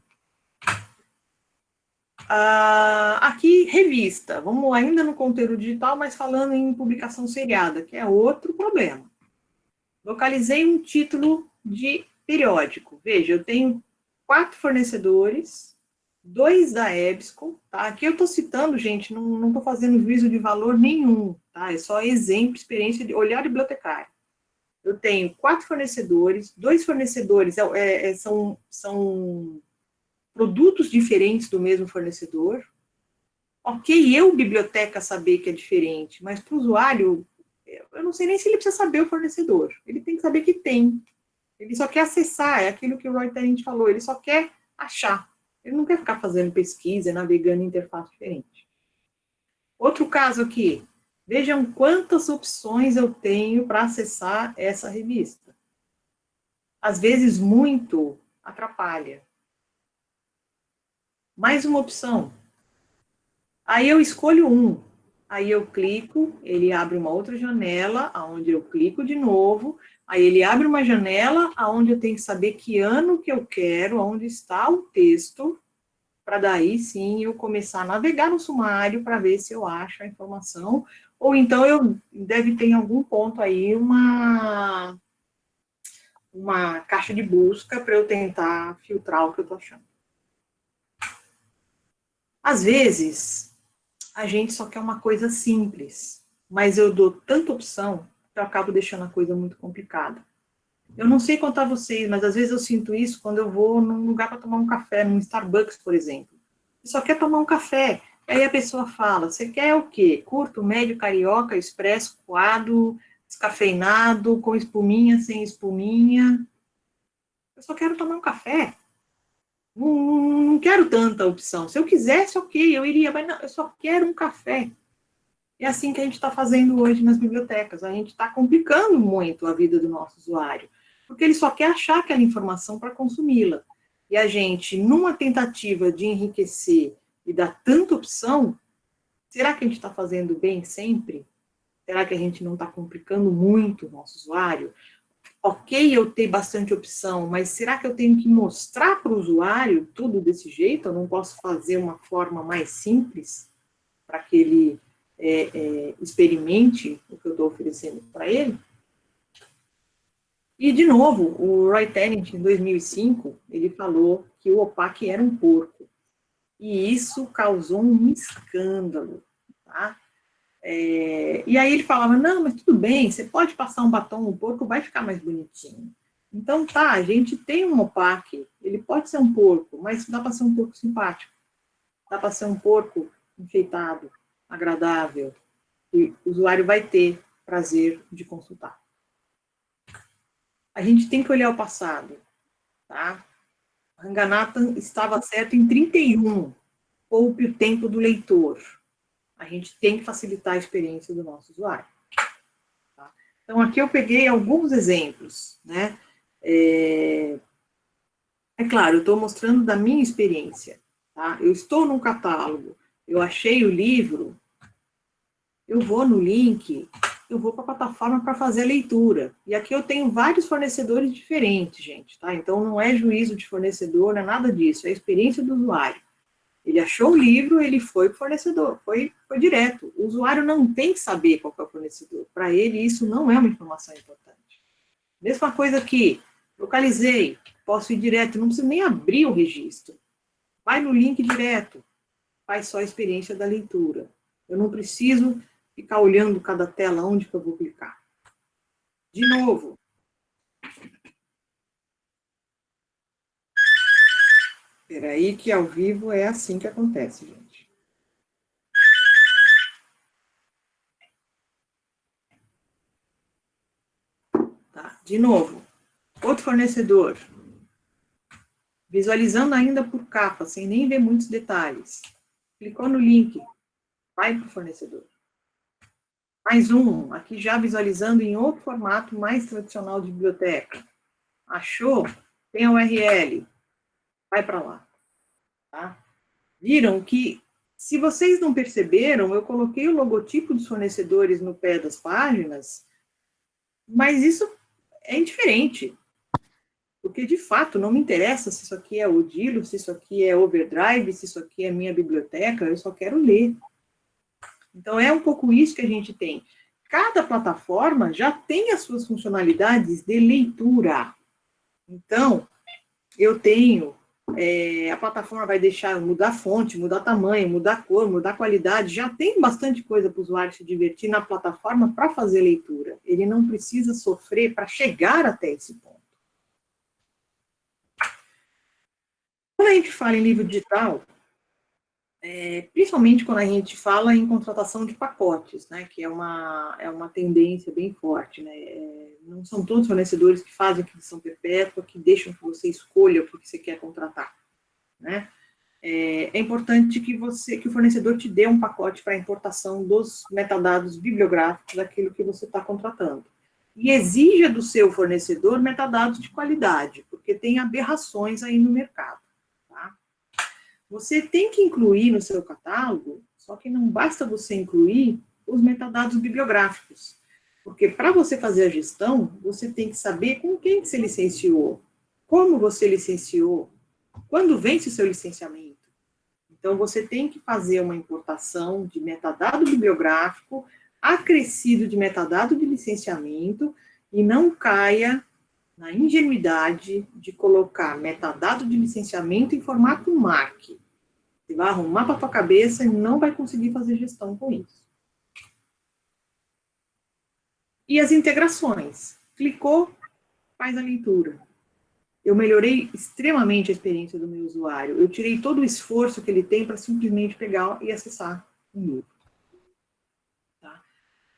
Aqui, revista. Vamos ainda no conteúdo digital, mas falando em publicação seriada, que é outro problema. Localizei um título de periódico. Veja, eu tenho 4 fornecedores, 2 da EBSCO, tá? Aqui eu estou citando, gente, não estou fazendo juízo de valor nenhum, tá? É só exemplo, experiência de olhar bibliotecário. Eu tenho 4 fornecedores, 2 fornecedores são produtos diferentes do mesmo fornecedor. Ok, eu, biblioteca, saber que é diferente, mas para o usuário, eu não sei nem se ele precisa saber o fornecedor. Ele tem que saber que tem. Ele só quer acessar, é aquilo que o Roy Tarrant falou, ele só quer achar. Ele não quer ficar fazendo pesquisa, navegando em interface diferente. Outro caso aqui. Vejam quantas opções eu tenho para acessar essa revista. Às vezes, muito atrapalha. Mais uma opção. Aí eu escolho um. Aí eu clico, ele abre uma outra janela, onde eu clico de novo. Aí ele abre uma janela, onde eu tenho que saber que ano que eu quero, onde está o texto, para daí sim eu começar a navegar no sumário para ver se eu acho a informação. Ou então deve ter em algum ponto aí uma caixa de busca para eu tentar filtrar o que eu estou achando. Às vezes, a gente só quer uma coisa simples, mas eu dou tanta opção que eu acabo deixando a coisa muito complicada. Eu não sei contar vocês, mas às vezes eu sinto isso quando eu vou num lugar para tomar um café, num Starbucks, por exemplo. Você só quer tomar um café. Aí a pessoa fala, você quer o quê? Curto, médio, carioca, expresso, coado, descafeinado, com espuminha, sem espuminha. Eu só quero tomar um café. Não quero tanta opção. Se eu quisesse, ok, eu iria, mas não, eu só quero um café. É assim que a gente está fazendo hoje nas bibliotecas. A gente está complicando muito a vida do nosso usuário, porque ele só quer achar aquela informação para consumi-la. E a gente, numa tentativa de enriquecer e dar tanta opção, será que a gente está fazendo bem sempre? Será que a gente não está complicando muito o nosso usuário? Ok, eu ter bastante opção, mas será que eu tenho que mostrar para o usuário tudo desse jeito? Eu não posso fazer uma forma mais simples para que ele experimente o que eu estou oferecendo para ele? E, de novo, o Roy Tennant, em 2005, ele falou que o OPAC era um porco. E isso causou um escândalo, tá? E aí ele falava, não, mas tudo bem, você pode passar um batom no porco, vai ficar mais bonitinho. Então, tá, a gente tem um OPAC, ele pode ser um porco, mas dá para ser um porco simpático. Dá para ser um porco enfeitado, agradável, e o usuário vai ter prazer de consultar. A gente tem que olhar o passado, tá? Ranganathan estava certo em 31, poupe o tempo do leitor. A gente tem que facilitar a experiência do nosso usuário. Tá? Então, aqui eu peguei alguns exemplos, né? É claro, eu estou mostrando da minha experiência. Tá? Eu estou num catálogo, eu achei o livro, eu vou no link, eu vou para a plataforma para fazer a leitura. E aqui eu tenho vários fornecedores diferentes, gente, tá? Então não é juízo de fornecedor, não é nada disso, é a experiência do usuário. Ele achou o livro, ele foi para o fornecedor, foi direto. O usuário não tem que saber qual é o fornecedor. Para ele, isso não é uma informação importante. Mesma coisa aqui, localizei, posso ir direto, não preciso nem abrir o registro. Vai no link direto, faz só a experiência da leitura. Eu não preciso ficar olhando cada tela onde que eu vou clicar. De novo. Espera aí que ao vivo é assim que acontece, gente. Tá, de novo. Outro fornecedor. Visualizando ainda por capa, sem nem ver muitos detalhes. Clicou no link, vai para o fornecedor. Mais um, aqui já visualizando em outro formato mais tradicional de biblioteca. Achou? Tem a URL. Vai para lá. Tá? Viram que, se vocês não perceberam, eu coloquei o logotipo dos fornecedores no pé das páginas, mas isso é indiferente. Porque, de fato, não me interessa se isso aqui é Odilo, se isso aqui é Overdrive, se isso aqui é minha biblioteca, eu só quero ler. Então, é um pouco isso que a gente tem. Cada plataforma já tem as suas funcionalidades de leitura. Então, eu tenho, a plataforma vai deixar mudar fonte, mudar tamanho, mudar cor, mudar qualidade, já tem bastante coisa para o usuário se divertir na plataforma para fazer leitura. Ele não precisa sofrer para chegar até esse ponto. Quando a gente fala em livro digital, principalmente quando a gente fala em contratação de pacotes, né, que é uma tendência bem forte, né, não são todos os fornecedores que fazem aquisição perpétua, que deixam que você escolha o que você quer contratar, né. É importante que o fornecedor te dê um pacote para importação dos metadados bibliográficos daquilo que você está contratando. E exija do seu fornecedor metadados de qualidade, porque tem aberrações aí no mercado. Tá? Você tem que incluir no seu catálogo, só que não basta você incluir os metadados bibliográficos, porque para você fazer a gestão, você tem que saber com quem que você licenciou, como você licenciou, quando vence o seu licenciamento. Então, você tem que fazer uma importação de metadado bibliográfico acrescido de metadado de licenciamento e não caia na ingenuidade de colocar metadado de licenciamento em formato MARC. Você vai arrumar para a tua cabeça e não vai conseguir fazer gestão com isso. E as integrações. Clicou, faz a leitura. Eu melhorei extremamente a experiência do meu usuário. Eu tirei todo o esforço que ele tem para simplesmente pegar e acessar um livro. Tá?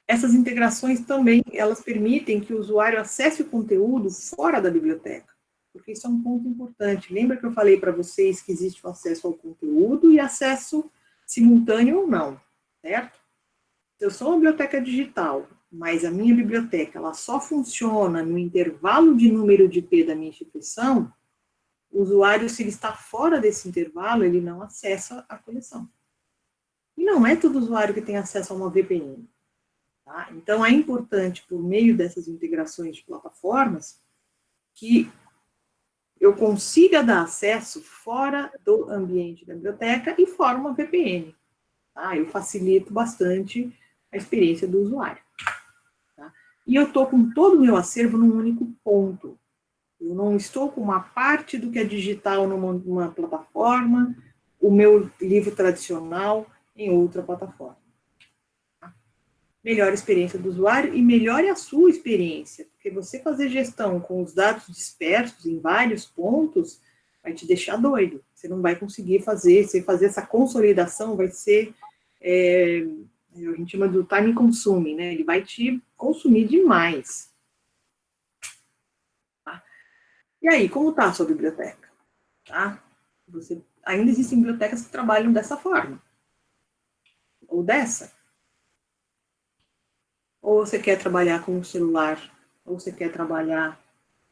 Essas integrações também, elas permitem que o usuário acesse o conteúdo fora da biblioteca, porque isso é um ponto importante. Lembra que eu falei para vocês que existe o acesso ao conteúdo e acesso simultâneo ou não, certo? Se eu sou uma biblioteca digital, mas a minha biblioteca ela só funciona no intervalo de número de IP da minha instituição, o usuário, se ele está fora desse intervalo, ele não acessa a coleção. E não é todo usuário que tem acesso a uma VPN. Tá? Então, é importante, por meio dessas integrações de plataformas, que eu consiga dar acesso fora do ambiente da biblioteca e fora uma VPN. Tá? Eu facilito bastante a experiência do usuário. Tá? e eu estou com todo o meu acervo num único ponto. Eu não estou com uma parte do que é digital numa plataforma, o meu livro tradicional em outra plataforma. Melhor experiência do usuário e melhore a sua experiência, porque você fazer gestão com os dados dispersos em vários pontos vai te deixar doido. Você não vai conseguir fazer, se fazer essa consolidação vai ser, a gente chama do time consuming, né? Ele vai te consumir demais. Tá? E aí, como está a sua biblioteca? Tá? Ainda existem bibliotecas que trabalham dessa forma, ou dessa. Ou você quer trabalhar com o celular, ou você quer trabalhar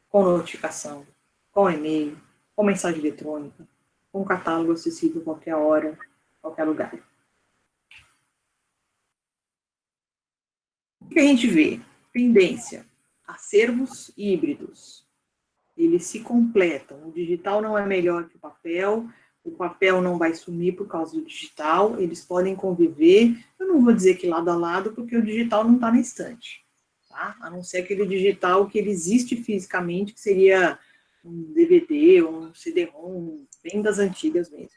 com notificação, com e-mail, com mensagem eletrônica, com catálogo acessível a qualquer hora, qualquer lugar. O que a gente vê? Tendência, acervos híbridos. Eles se completam. O digital não é melhor que o papel não vai sumir por causa do digital, eles podem conviver. Eu não vou dizer que lado a lado, porque o digital não está na estante. Tá? A não ser aquele digital que ele existe fisicamente, que seria um DVD ou um CD-ROM, bem das antigas mesmo.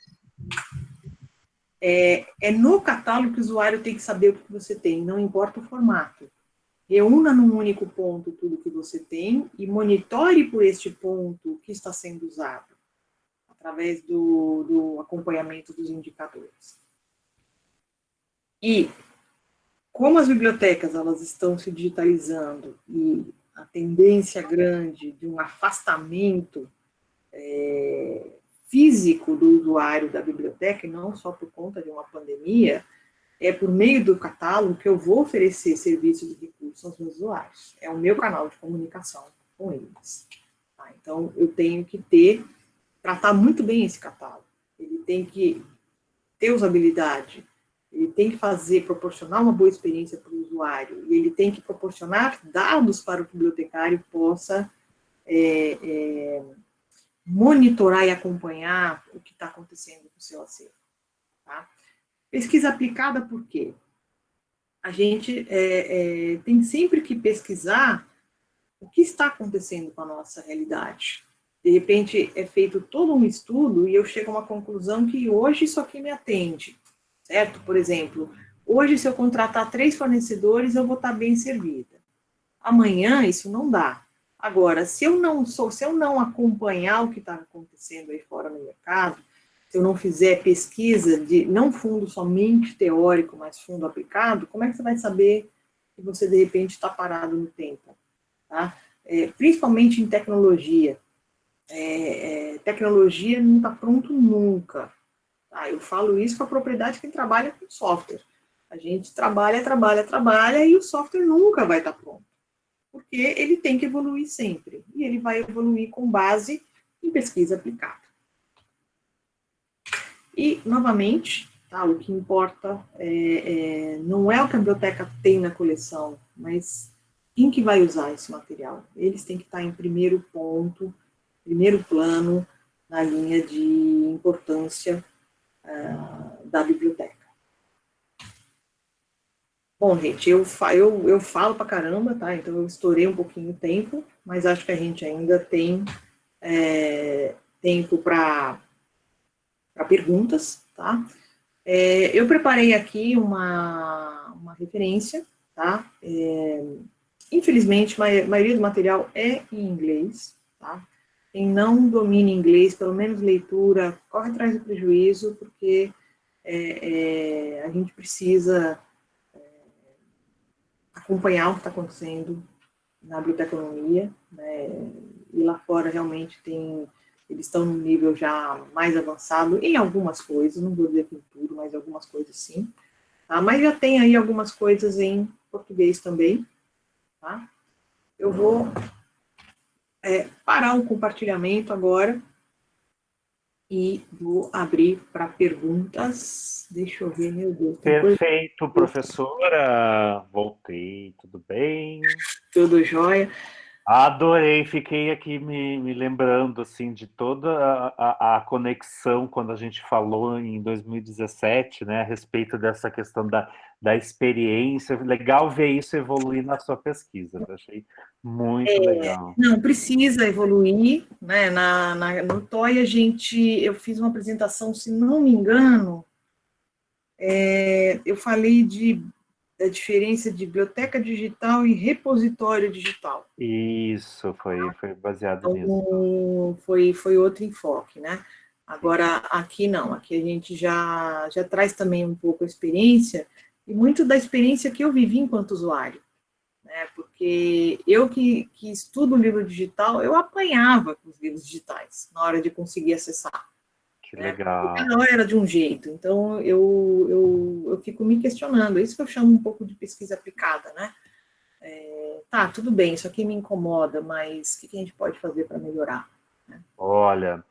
É no catálogo que o usuário tem que saber o que você tem, não importa o formato. Reúna num único ponto tudo que você tem e monitore por este ponto o que está sendo usado, através do acompanhamento dos indicadores. E como as bibliotecas elas estão se digitalizando e a tendência grande de um afastamento físico do usuário da biblioteca, e não só por conta de uma pandemia, é por meio do catálogo que eu vou oferecer serviços e recursos aos meus usuários. É o meu canal de comunicação com eles. Tá? Então, eu tenho que tratar muito bem esse catálogo. Ele tem que ter usabilidade, ele tem que proporcionar uma boa experiência para o usuário, e ele tem que proporcionar dados para o bibliotecário possa monitorar e acompanhar o que está acontecendo com o seu acervo. Tá? Pesquisa aplicada por quê? A gente tem sempre que pesquisar o que está acontecendo com a nossa realidade. De repente, é feito todo um estudo e eu chego a uma conclusão que hoje isso aqui me atende, certo? Por exemplo, hoje se eu contratar 3 fornecedores, eu vou estar bem servida. Amanhã, isso não dá. Agora, se eu não acompanhar o que está acontecendo aí fora no mercado, se eu não fizer pesquisa não fundo somente teórico, mas fundo aplicado, como é que você vai saber que você, de repente, está parado no tempo? Tá? Principalmente em tecnologia. Tecnologia não está pronto nunca. Tá? Eu falo isso com a propriedade de quem trabalha com software. A gente trabalha e o software nunca vai estar pronto. Porque ele tem que evoluir sempre. E ele vai evoluir com base em pesquisa aplicada. E, novamente, tá, o que importa não é o que a biblioteca tem na coleção, mas quem que vai usar esse material. Eles têm que estar em primeiro plano, na linha de importância da biblioteca. Bom, gente, eu falo pra caramba, tá? Então eu estourei um pouquinho o tempo, mas acho que a gente ainda tem tempo para perguntas, tá? Eu preparei aqui uma referência, tá? Infelizmente, a maioria do material é em inglês, tá? Quem não domina inglês, pelo menos leitura, corre atrás do prejuízo, porque a gente precisa acompanhar o que está acontecendo na biblioteconomia, né? E lá fora realmente eles estão num nível já mais avançado em algumas coisas, não vou dizer que em tudo, mas algumas coisas sim. Tá? Mas já tem aí algumas coisas em português também. Tá? Eu vou parar o compartilhamento agora e vou abrir para perguntas. Deixa eu ver, meu Deus. Perfeito, professora. Voltei, tudo bem? Tudo jóia. Adorei, fiquei aqui me lembrando assim de toda a conexão quando a gente falou em 2017, né, a respeito dessa questão da experiência. Legal ver isso evoluir na sua pesquisa. Eu achei muito legal. Não, precisa evoluir, né? No TOI eu fiz uma apresentação, se não me engano, eu falei da diferença de biblioteca digital e repositório digital. Isso, foi baseado nisso. Então, foi outro enfoque, né? Agora, aqui não, aqui a gente já traz também um pouco a experiência, e muito da experiência que eu vivi enquanto usuário, né? Porque eu que estudo livro digital, eu apanhava com os livros digitais na hora de conseguir acessar. Que Né? Porque legal. cada hora era de um jeito, então eu fico me questionando, é isso que eu chamo um pouco de pesquisa aplicada, né? Tá, tudo bem, isso aqui me incomoda, mas o que a gente pode fazer para melhorar? Né? Olha,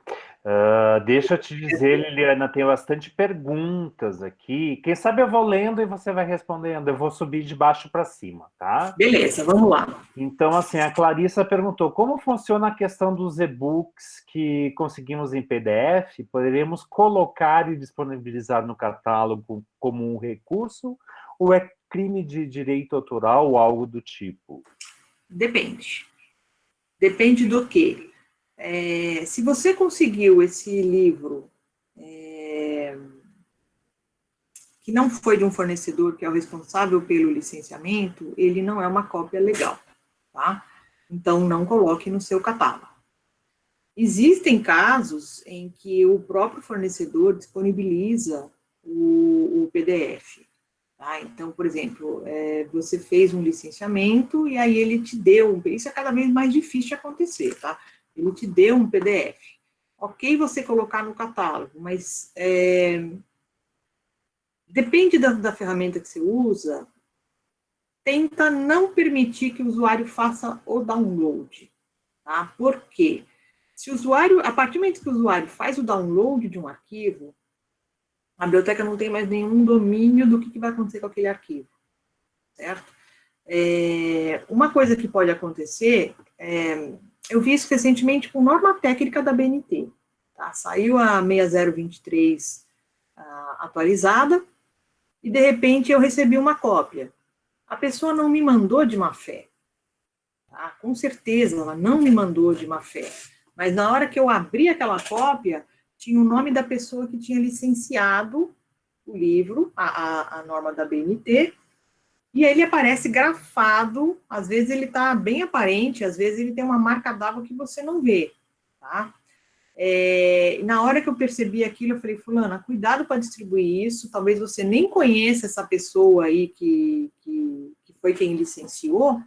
deixa eu te dizer, Liliana, tem bastante perguntas aqui. Quem sabe eu vou lendo e você vai respondendo. Eu vou subir de baixo para cima, tá? Beleza, vamos lá. Então, assim, a Clarissa perguntou: como funciona a questão dos e-books que conseguimos em PDF? Poderíamos colocar e disponibilizar no catálogo como um recurso? Ou é crime de direito autoral ou algo do tipo? Depende. Depende do quê? Se você conseguiu esse livro que não foi de um fornecedor que é o responsável pelo licenciamento, ele não é uma cópia legal, tá? Então, não coloque no seu catálogo. Existem casos em que o próprio fornecedor disponibiliza o PDF. Tá? Então, por exemplo, você fez um licenciamento e aí ele te deu, isso é cada vez mais difícil de acontecer, tá? Ele te deu um PDF. Ok você colocar no catálogo, mas depende da ferramenta que você usa, tenta não permitir que o usuário faça o download. Tá? Por quê? Se o usuário, a partir do momento que o usuário faz o download de um arquivo, a biblioteca não tem mais nenhum domínio do que vai acontecer com aquele arquivo, certo? Uma coisa que pode acontecer, eu vi isso recentemente com norma técnica da BNT, tá? Saiu a 6023 atualizada, e de repente eu recebi uma cópia. A pessoa não me mandou de má fé, tá? Com certeza ela não me mandou de má fé, mas na hora que eu abri aquela cópia, tinha o nome da pessoa que tinha licenciado o livro, a norma da BNT, e ele aparece grafado, às vezes ele está bem aparente, às vezes ele tem uma marca d'água que você não vê, tá? Na hora que eu percebi aquilo, eu falei, fulana, cuidado para distribuir isso, talvez você nem conheça essa pessoa aí que foi quem licenciou,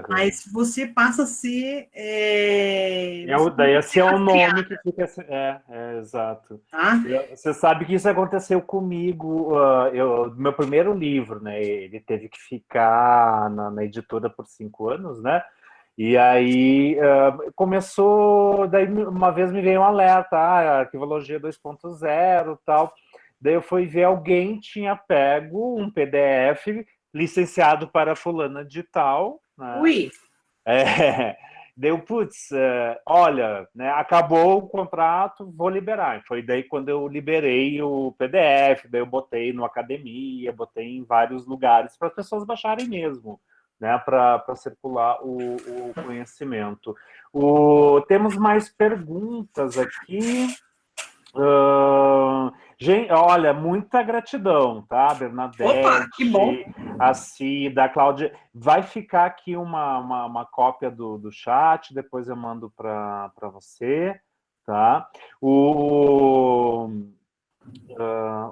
mas você passa a ser... Daí esse é o nome que fica... exato. Tá? Você sabe que isso aconteceu comigo, meu primeiro livro, né, ele teve que ficar na editora por 5 anos, né, e aí começou, daí uma vez me veio um alerta, arquivologia 2.0 e tal, daí eu fui ver, alguém tinha pego um PDF licenciado para fulana de tal, né? Ui! Deu, putz, olha, né, acabou o contrato, vou liberar. Foi daí quando eu liberei o PDF, daí eu botei no Academia, botei em vários lugares para as pessoas baixarem mesmo, né, para circular o conhecimento. Temos mais perguntas aqui. Gente, olha, muita gratidão, tá? Opa, que bom! Bernadette, a Cida, a Cláudia. Vai ficar aqui uma cópia do chat, depois eu mando para você, tá? O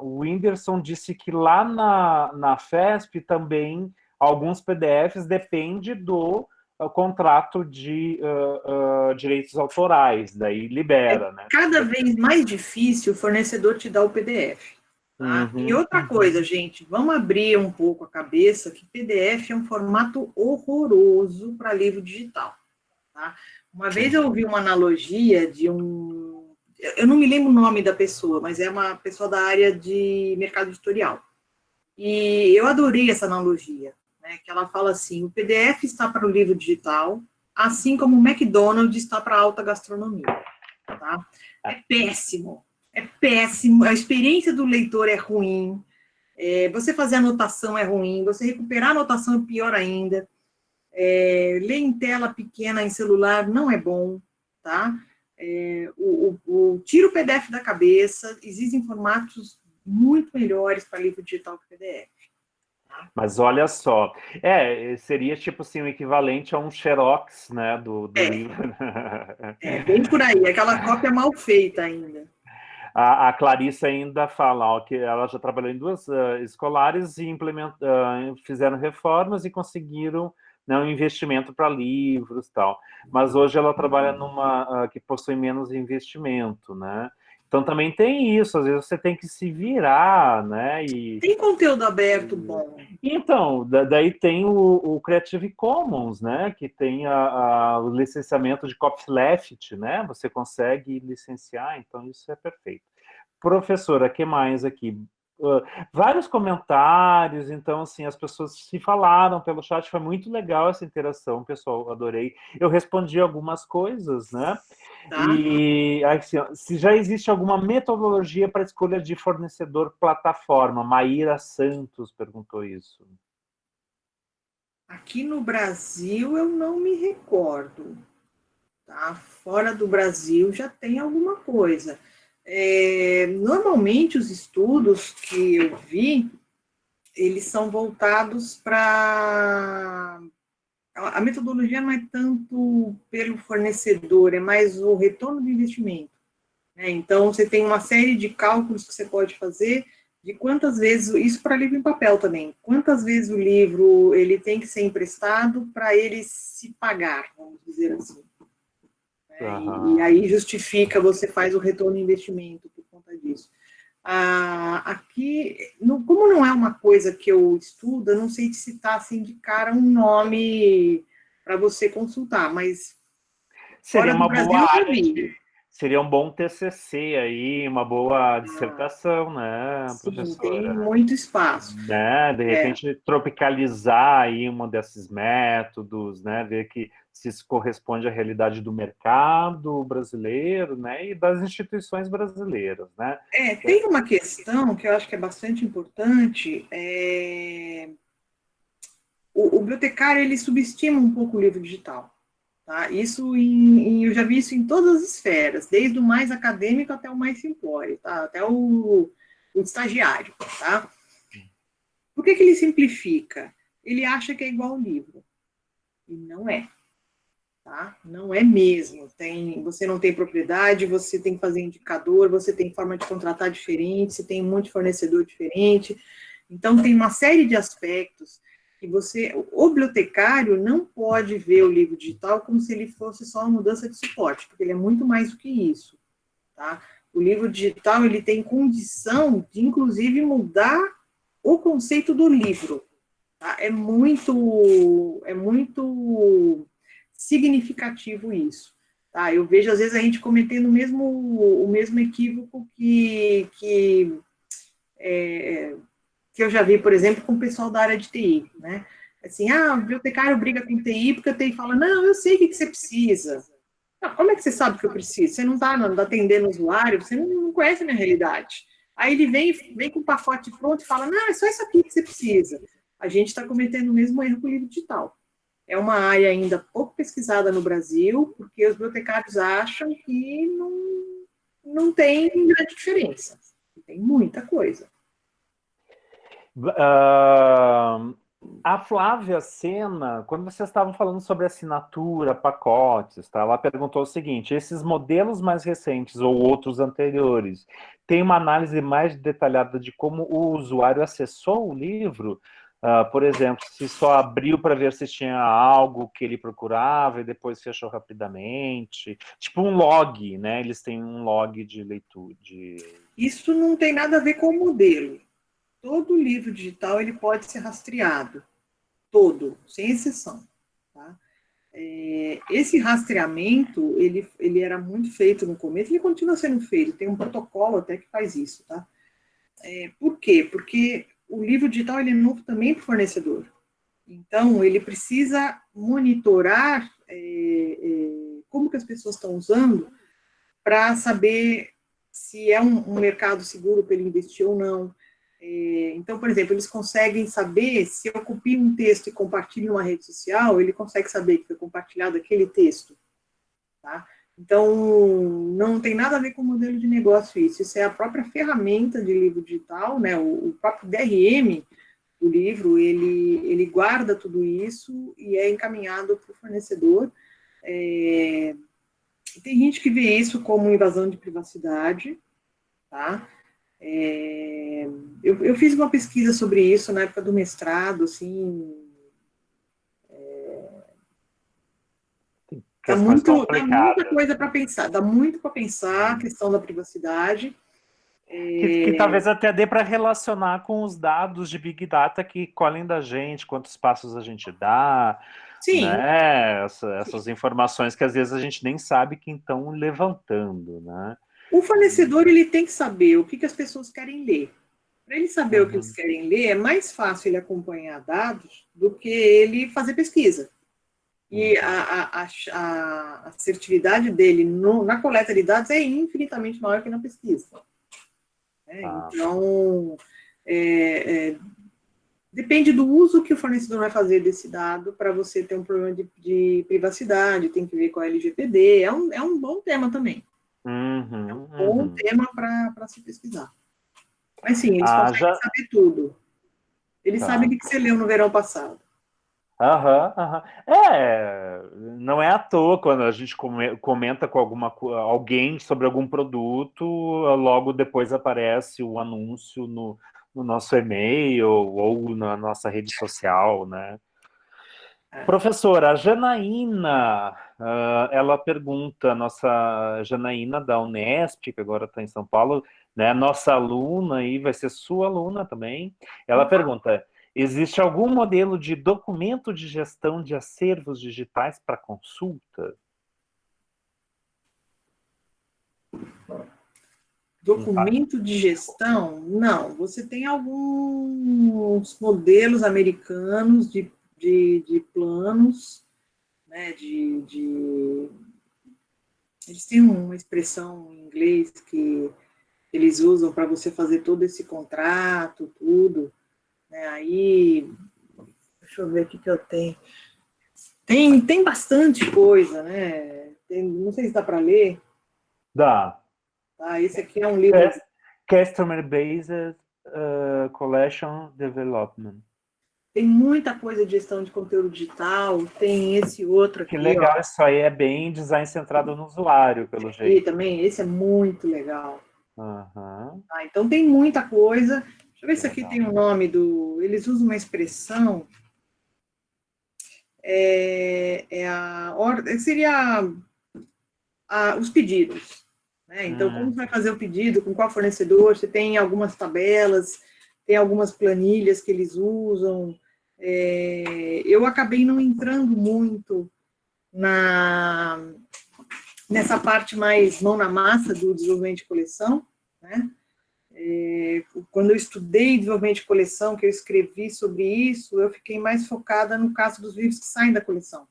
Whindersson disse que lá na FESP também alguns PDFs depende do contrato de direitos autorais, daí libera, né? Cada vez mais difícil o fornecedor te dar o PDF. Tá? E outra coisa, gente, vamos abrir um pouco a cabeça que PDF é um formato horroroso para livro digital. Tá? Uma vez eu ouvi uma analogia de eu não me lembro o nome da pessoa, mas é uma pessoa da área de mercado editorial. E eu adorei essa analogia, né? Que ela fala assim, o PDF está para o livro digital, assim como o McDonald's está para alta gastronomia. Tá? É péssimo. É péssimo. A experiência do leitor é ruim. Você fazer anotação é ruim. Você recuperar a anotação é pior ainda. Ler em tela pequena em celular não é bom. Tá? Tira o PDF da cabeça. Existem formatos muito melhores para livro digital que PDF. Mas olha só, seria tipo assim, o equivalente a um xerox, né, do livro. Bem por aí, aquela cópia mal feita ainda. A Clarissa ainda fala ó, que ela já trabalhou em duas escolares e fizeram reformas e conseguiram, né, um investimento para livros e tal. Mas hoje ela trabalha numa que possui menos investimento, né? Então também tem isso, às vezes você tem que se virar, né? Tem conteúdo aberto bom. Então, daí tem o Creative Commons, né? Que tem o licenciamento de copyleft, né? Você consegue licenciar, então isso é perfeito. Professora, que mais aqui? Vários comentários, então, assim, as pessoas se falaram pelo chat, foi muito legal essa interação, pessoal, adorei. Eu respondi algumas coisas, né? Tá? E assim, se já existe alguma metodologia para escolha de fornecedor plataforma, Maíra Santos perguntou isso. Aqui no Brasil eu não me recordo. Tá? Fora do Brasil já tem alguma coisa. Normalmente os estudos que eu vi, eles são voltados para... A metodologia não é tanto pelo fornecedor, é mais o retorno do investimento. Né? Então, você tem uma série de cálculos que você pode fazer de quantas vezes, isso para livro em papel também, quantas vezes o livro ele tem que ser emprestado para ele se pagar, vamos dizer assim. E aí justifica, você faz o retorno do investimento por conta disso. Aqui, como não é uma coisa que eu estudo, eu não sei te citar assim de cara um nome para você consultar, mas seria fora do uma Brasil boa eu área vi. seria um bom TCC aí, uma boa dissertação, né, Sim, tem professora? muito espaço. Né? De repente, tropicalizar aí um desses métodos, né? Ver que se isso corresponde à realidade do mercado brasileiro, né? E das instituições brasileiras, né? Tem uma questão que eu acho que é bastante importante, o bibliotecário ele subestima um pouco o livro digital. Tá? Isso eu já vi isso em todas as esferas, desde o mais acadêmico até o mais simplório, tá? Até o estagiário. Tá? Por que ele simplifica? Ele acha que é igual ao livro. E não é. Tá? Não é mesmo. Você não tem propriedade, você tem que fazer indicador, você tem forma de contratar diferente, você tem um monte de fornecedor diferente. Então, tem uma série de aspectos que o bibliotecário não pode ver o livro digital como se ele fosse só uma mudança de suporte, porque ele é muito mais do que isso. Tá? O livro digital ele tem condição de, inclusive, mudar o conceito do livro. Tá? É muito significativo isso. Tá? Eu vejo, às vezes, a gente cometendo o mesmo equívoco que eu já vi, por exemplo, com o pessoal da área de TI. Né? Assim, o bibliotecário briga com TI porque a TI fala, não, eu sei o que você precisa. Como é que você sabe que eu preciso? Você não está atendendo o usuário, você não conhece a minha realidade. Aí ele vem com o pacote pronto e fala, não, é só isso aqui que você precisa. A gente está cometendo o mesmo erro com o livro digital. É uma área ainda pouco pesquisada no Brasil, porque os bibliotecários acham que não tem grande diferença. Tem muita coisa. A Flávia Sena, quando vocês estavam falando sobre assinatura, pacotes, tá? Ela perguntou o seguinte: esses modelos mais recentes ou outros anteriores têm uma análise mais detalhada de como o usuário acessou o livro? Por exemplo, se só abriu para ver se tinha algo que ele procurava e depois fechou rapidamente. Tipo um log, né? Eles têm um log de leitura. Isso não tem nada a ver com o modelo. Todo livro digital ele pode ser rastreado. Todo, sem exceção. Tá? Esse rastreamento, ele era muito feito no começo, ele continua sendo feito, tem um protocolo até que faz isso. Tá? Por quê? Porque o livro digital ele é novo também para o fornecedor. Então, ele precisa monitorar como que as pessoas estão usando para saber se é um mercado seguro para ele investir ou não. Então, por exemplo, eles conseguem saber se eu copio um texto e compartilho em uma rede social, ele consegue saber que foi compartilhado aquele texto, tá? Então, não tem nada a ver com o modelo de negócio isso é a própria ferramenta de livro digital, né? O próprio DRM do livro, ele guarda tudo isso e é encaminhado para o fornecedor. Tem gente que vê isso como invasão de privacidade, tá? Eu fiz uma pesquisa sobre isso na época do mestrado, assim, dá muita coisa para pensar, dá muito para pensar a questão da privacidade. Que talvez até dê para relacionar com os dados de Big Data que colhem da gente, quantos passos a gente dá, Sim. Né? Essas informações que às vezes a gente nem sabe que estão levantando, né? O fornecedor, ele tem que saber o que as pessoas querem ler. Para ele saber o que eles querem ler, é mais fácil ele acompanhar dados do que ele fazer pesquisa. E a assertividade dele na coleta de dados é infinitamente maior que na pesquisa. Então, depende do uso que o fornecedor vai fazer desse dado para você ter um problema de privacidade, tem que ver com a LGPD, é um bom tema também. É um bom tema para se pesquisar. Mas sim, eles conseguem saber tudo. Eles sabem o que você leu no verão passado. Não é à toa quando a gente comenta com alguém sobre algum produto, logo depois aparece o anúncio no nosso e-mail ou na nossa rede social, né? Professora, a Janaína, ela pergunta, nossa Janaína da Unesp, que agora está em São Paulo, né, nossa aluna e vai ser sua aluna também, ela pergunta, existe algum modelo de documento de gestão de acervos digitais para consulta? Documento de gestão? Não. Você tem alguns modelos americanos de planos, né, eles têm uma expressão em inglês que eles usam para você fazer todo esse contrato, tudo, né, aí, deixa eu ver o que eu tenho. Tem bastante coisa, né, não sei se dá para ler. Dá. Esse aqui é um livro... Customer Based Collection Development. Tem muita coisa de gestão de conteúdo digital, tem esse outro aqui. Que legal, isso aí é bem design centrado no usuário, pelo jeito. E também, esse é muito legal. Então tem muita coisa. Deixa eu ver se aqui tem o nome do... Eles usam uma expressão... seria os pedidos. Né? Então, como você vai fazer o pedido, com qual fornecedor, você tem algumas tabelas, tem algumas planilhas que eles usam. Eu acabei não entrando muito nessa parte mais mão na massa do desenvolvimento de coleção, né? Quando eu estudei desenvolvimento de coleção, que eu escrevi sobre isso, eu fiquei mais focada no caso dos livros que saem da coleção,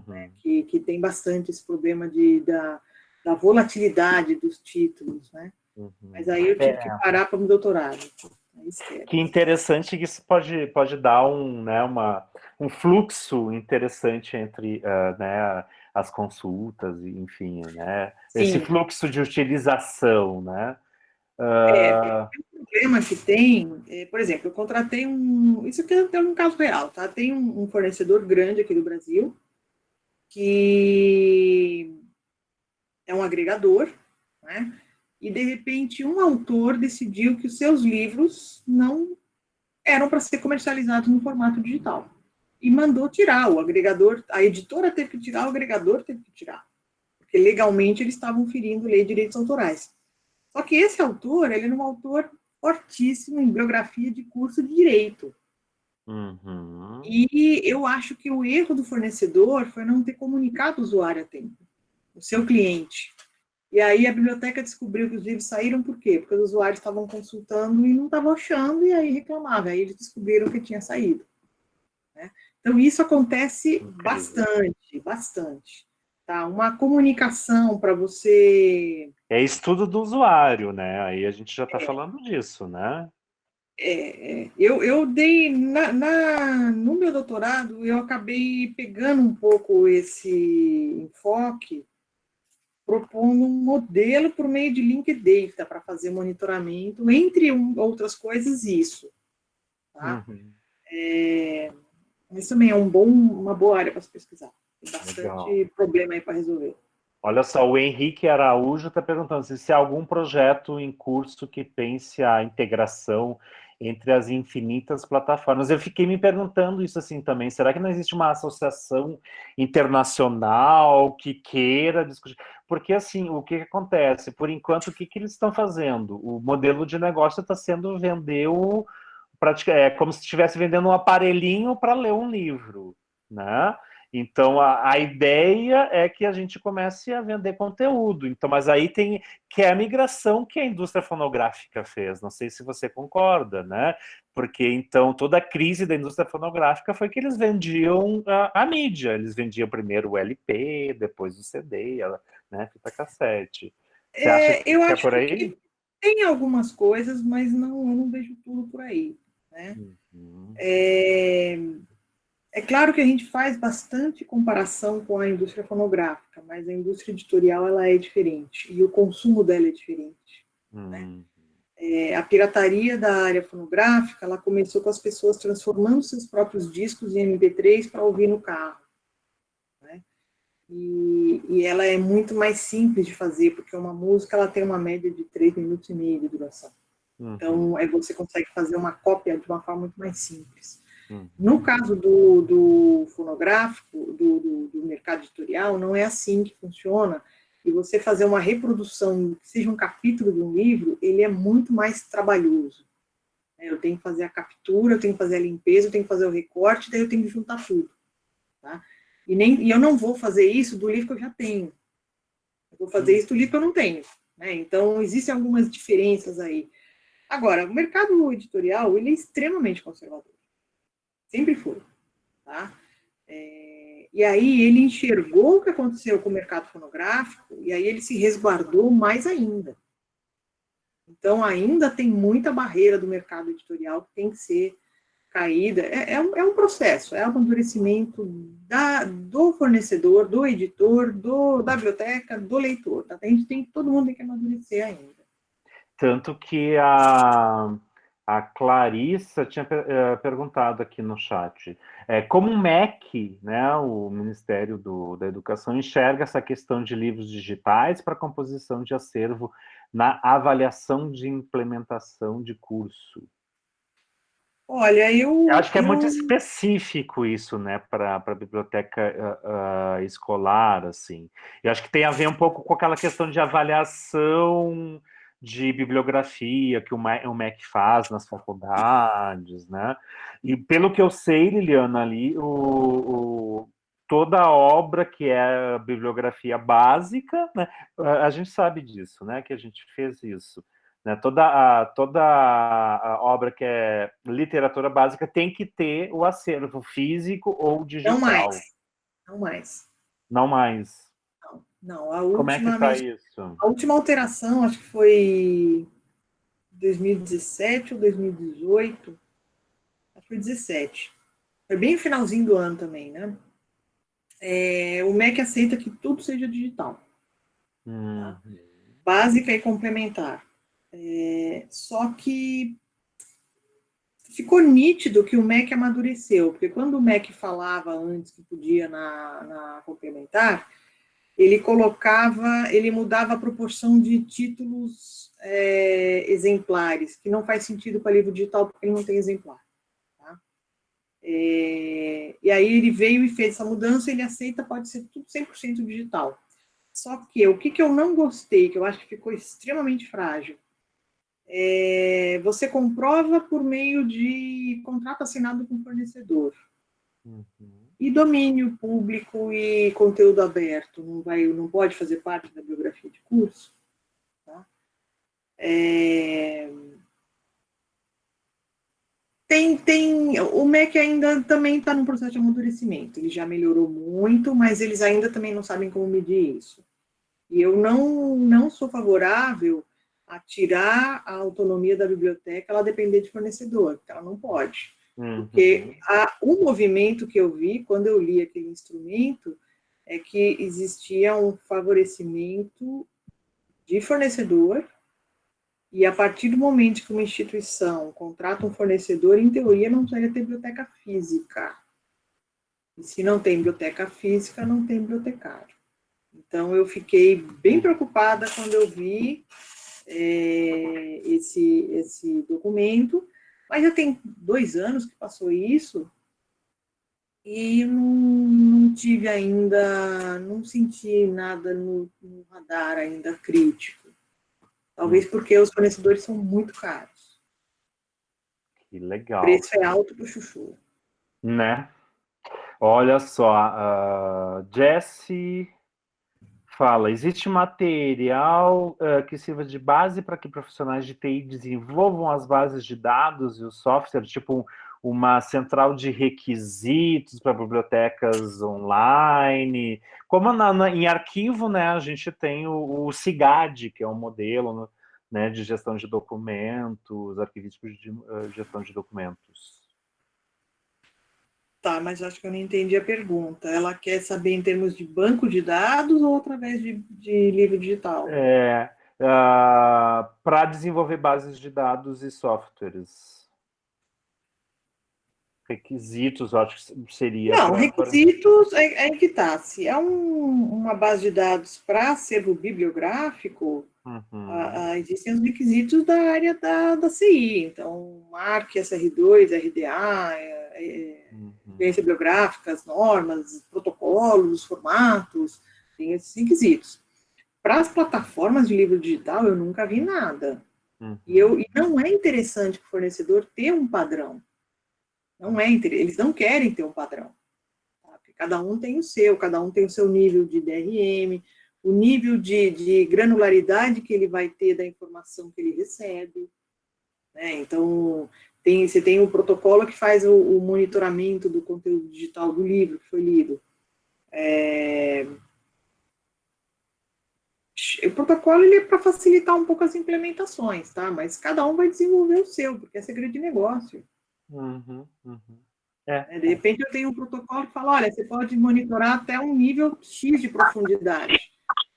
né? que tem bastante esse problema da volatilidade dos títulos, né? Mas aí eu tive que parar para o meu doutorado. Que interessante que isso pode dar um fluxo interessante entre né, as consultas, enfim, né? Esse fluxo de utilização, né? O problema que tem, por exemplo, eu contratei isso aqui é um caso real, tá? Tem um fornecedor grande aqui do Brasil, que é um agregador, né? E, de repente, um autor decidiu que os seus livros não eram para ser comercializados no formato digital. E mandou tirar o agregador, a editora teve que tirar, o agregador teve que tirar. Porque, legalmente, eles estavam ferindo lei de direitos autorais. Só que esse autor, ele é um autor fortíssimo em bibliografia de curso de direito. E eu acho que o erro do fornecedor foi não ter comunicado o usuário a tempo, o seu cliente. E aí a biblioteca descobriu que os livros saíram por quê? Porque os usuários estavam consultando e não estavam achando, e aí reclamavam. Aí eles descobriram que tinha saído. Né? Então, isso acontece Incrível. bastante. Tá? Uma comunicação para você... É estudo do usuário, né? Aí a gente já está falando disso, né? Eu dei, no meu doutorado, eu acabei pegando um pouco esse enfoque, propondo um modelo por meio de link data para fazer monitoramento, entre outras coisas, isso. Tá? Uhum. Mas também é uma boa área para se pesquisar. Tem bastante Legal. problema aí para resolver. Olha só, o Henrique Araújo está perguntando se há algum projeto em curso que pense a integração entre as infinitas plataformas. Eu fiquei me perguntando isso assim também. Será que não existe uma associação internacional que queira discutir? Porque assim, o que acontece? Por enquanto, o que eles estão fazendo? O modelo de negócio está sendo vender como se estivesse vendendo um aparelhinho para ler um livro, né? Então, a ideia é que a gente comece a vender conteúdo. Então, mas aí tem que é a migração que a indústria fonográfica fez. Não sei se você concorda, né? Porque então toda a crise da indústria fonográfica foi que eles vendiam a mídia. Eles vendiam primeiro o LP, depois o CD, né? Fita cassete. Você acha Eu que é acho por aí? que tem algumas coisas, mas eu não vejo tudo por aí. Né? Uhum. É claro que a gente faz bastante comparação com a indústria fonográfica, mas a indústria editorial ela é diferente e o consumo dela é diferente. Né? A pirataria da área fonográfica ela começou com as pessoas transformando seus próprios discos em MP3 para ouvir no carro. Né? E ela é muito mais simples de fazer, porque uma música ela tem uma média de 3 minutos e meio de duração. Então, você consegue fazer uma cópia de uma forma muito mais simples. No caso do fonográfico, do mercado editorial, não é assim que funciona. E você fazer uma reprodução, que seja um capítulo de um livro, ele é muito mais trabalhoso. Eu tenho que fazer a captura, eu tenho que fazer a limpeza, eu tenho que fazer o recorte, daí eu tenho que juntar tudo. Tá? E eu não vou fazer isso do livro que eu já tenho. Eu vou fazer isso do livro que eu não tenho. Né? Então, existem algumas diferenças aí. Agora, o mercado editorial, ele é extremamente conservador. Sempre foi. Tá? E aí ele enxergou o que aconteceu com o mercado fonográfico e aí ele se resguardou mais ainda. Então, ainda tem muita barreira do mercado editorial que tem que ser caída. É um processo, é o amadurecimento do fornecedor, do editor, da biblioteca, do leitor. Tá? Todo mundo tem que amadurecer ainda. Tanto que a Clarissa tinha perguntado aqui no chat como o MEC, né, o Ministério da Educação, enxerga essa questão de livros digitais para composição de acervo na avaliação de implementação de curso. Olha, Eu acho que é muito específico isso, né, para a biblioteca escolar, assim. Eu acho que tem a ver um pouco com aquela questão de avaliação de bibliografia que o MEC faz nas faculdades, né? E pelo que eu sei, Liliana, ali, toda a obra que é bibliografia básica, né? A gente sabe disso, né? Que a gente fez isso. Né? Toda a obra que é literatura básica tem que ter o acervo físico ou não mais, digital. não mais. Não mais. Não, Como é que está isso? a última alteração, acho que foi 2017 ou 2018, acho que foi 17. Foi bem finalzinho do ano também, né? O MEC aceita que tudo seja digital. Tá? Básica e complementar. Só que ficou nítido que o MEC amadureceu, porque quando o MEC falava antes que podia na complementar, ele mudava a proporção de títulos exemplares, que não faz sentido para livro digital, porque ele não tem exemplar. Tá? E aí ele veio e fez essa mudança, ele aceita, pode ser tudo 100% digital. Só que o que eu não gostei, que eu acho que ficou extremamente frágil, você comprova por meio de contrato assinado com o fornecedor. E domínio público e conteúdo aberto não pode fazer parte da biografia de curso? Tá? O MEC ainda também está num processo de amadurecimento. Ele já melhorou muito, mas eles ainda também não sabem como medir isso. E eu não sou favorável a tirar a autonomia da biblioteca, ela depender de fornecedor, porque ela não pode. Porque o movimento que eu vi, quando eu li aquele instrumento, é que existia um favorecimento de fornecedor, e a partir do momento que uma instituição contrata um fornecedor, em teoria, não precisa ter biblioteca física. E se não tem biblioteca física, não tem bibliotecário. Então, eu fiquei bem preocupada quando eu vi esse documento, mas já tem 2 anos que passou isso, e não tive ainda, não senti nada no radar ainda crítico. Talvez porque os fornecedores são muito caros. Que legal. O preço é alto pro chuchu. Né? Olha só, Jessie fala, existe material que sirva de base para que profissionais de TI desenvolvam as bases de dados e o software, tipo uma central de requisitos para bibliotecas online, como em arquivo, né, a gente tem o CIGAD, que é um modelo, né, de gestão de documentos, arquivísticos de gestão de documentos. Tá, mas acho que eu não entendi a pergunta. Ela quer saber em termos de banco de dados ou através de livro digital? Para desenvolver bases de dados e softwares. Requisitos, eu acho que seria... Não, requisitos é que tá. Se é uma base de dados para acervo bibliográfico, existem os requisitos da área da CI. Então, MARC, SR2, RDA, referência bibliográfica, as normas, protocolos, formatos, tem esses requisitos. Para as plataformas de livro digital, eu nunca vi nada. E não é interessante para o fornecedor ter um padrão. Eles não querem ter um padrão. Tá? Cada um tem o seu nível de DRM, o nível de granularidade que ele vai ter da informação que ele recebe. Né? Então, você tem o protocolo que faz o monitoramento do conteúdo digital do livro que foi lido. O protocolo ele é para facilitar um pouco as implementações, tá? Mas cada um vai desenvolver o seu, porque é segredo de negócio. De repente eu tenho um protocolo que fala, olha, você pode monitorar até um nível X de profundidade.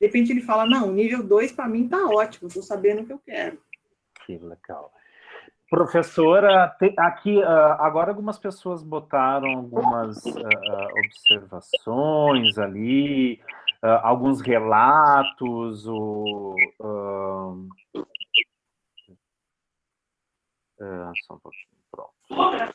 De repente ele fala, não, nível 2 para mim está ótimo, estou sabendo o que eu quero. Que legal. Professora, aqui, agora algumas pessoas botaram algumas observações ali, alguns relatos, só um pouquinho, pronto.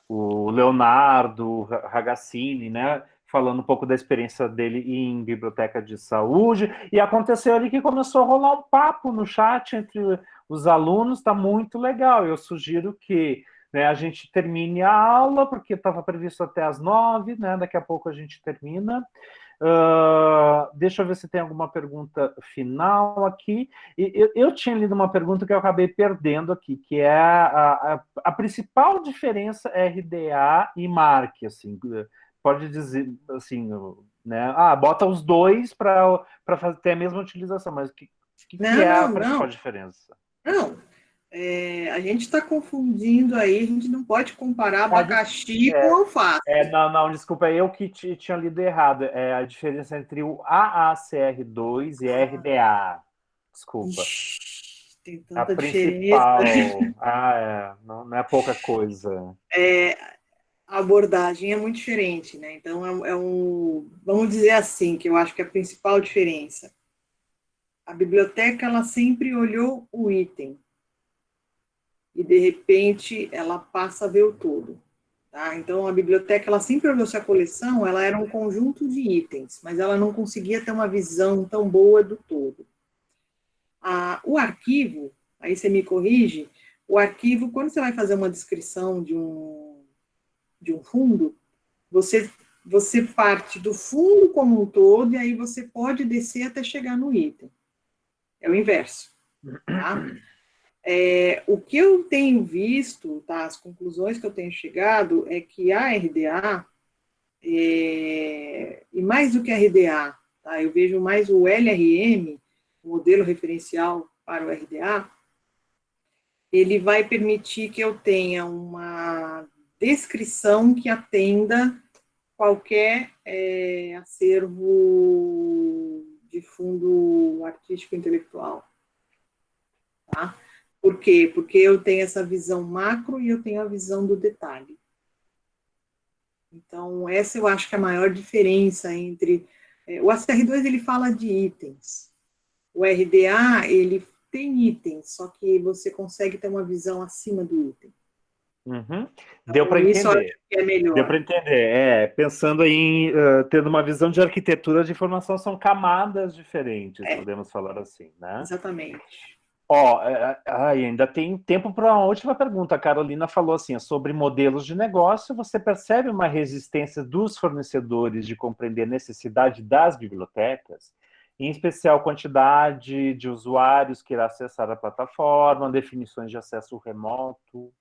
O Leonardo Ragazzini, né, falando um pouco da experiência dele em biblioteca de saúde, e aconteceu ali que começou a rolar um papo no chat entre os alunos, está muito legal. Eu sugiro que, né, a gente termine a aula, porque estava previsto até às 9, né, daqui a pouco a gente termina. Deixa eu ver se tem alguma pergunta final aqui. Eu tinha lido uma pergunta que eu acabei perdendo aqui, que é a principal diferença RDA e MARC, assim, pode dizer, assim, né? Bota os dois para ter a mesma utilização, mas o que é a principal diferença? Não, a gente está confundindo aí, a gente não pode comparar abacaxi com alface. Não, desculpa, eu que tinha lido errado. É a diferença entre o AACR2 e RDA. Desculpa. Tem tanta a principal. diferença. Não é pouca coisa. A abordagem é muito diferente, né? Então, vamos dizer assim, que eu acho que é a principal diferença. A biblioteca, ela sempre olhou o item. E, de repente, ela passa a ver o todo. Tá? Então, a biblioteca, ela sempre olhou se a coleção, ela era um conjunto de itens, mas ela não conseguia ter uma visão tão boa do todo. O arquivo, aí você me corrige, o arquivo, quando você vai fazer uma descrição de um fundo, você parte do fundo como um todo, e aí você pode descer até chegar no item. É o inverso. Tá? O que eu tenho visto, tá, as conclusões que eu tenho chegado é que a RDA, e mais do que a RDA, tá, eu vejo mais o LRM, o modelo referencial para o RDA, ele vai permitir que eu tenha uma descrição que atenda qualquer acervo de fundo artístico intelectual. Tá? Por quê? Porque eu tenho essa visão macro e eu tenho a visão do detalhe. Então, essa eu acho que é a maior diferença entre... o ACR2, ele fala de itens. O RDA, ele tem itens, só que você consegue ter uma visão acima do item. Uhum. Deu para Isso eu entender. acho que é melhor. Deu para entender. Pensando em tendo uma visão de arquitetura de informação, são camadas diferentes, podemos falar assim, né? Exatamente. Ainda tem tempo para uma última pergunta. A Carolina falou assim, sobre modelos de negócio. Você percebe uma resistência dos fornecedores de compreender a necessidade das bibliotecas, em especial quantidade de usuários que irá acessar a plataforma, definições de acesso remoto?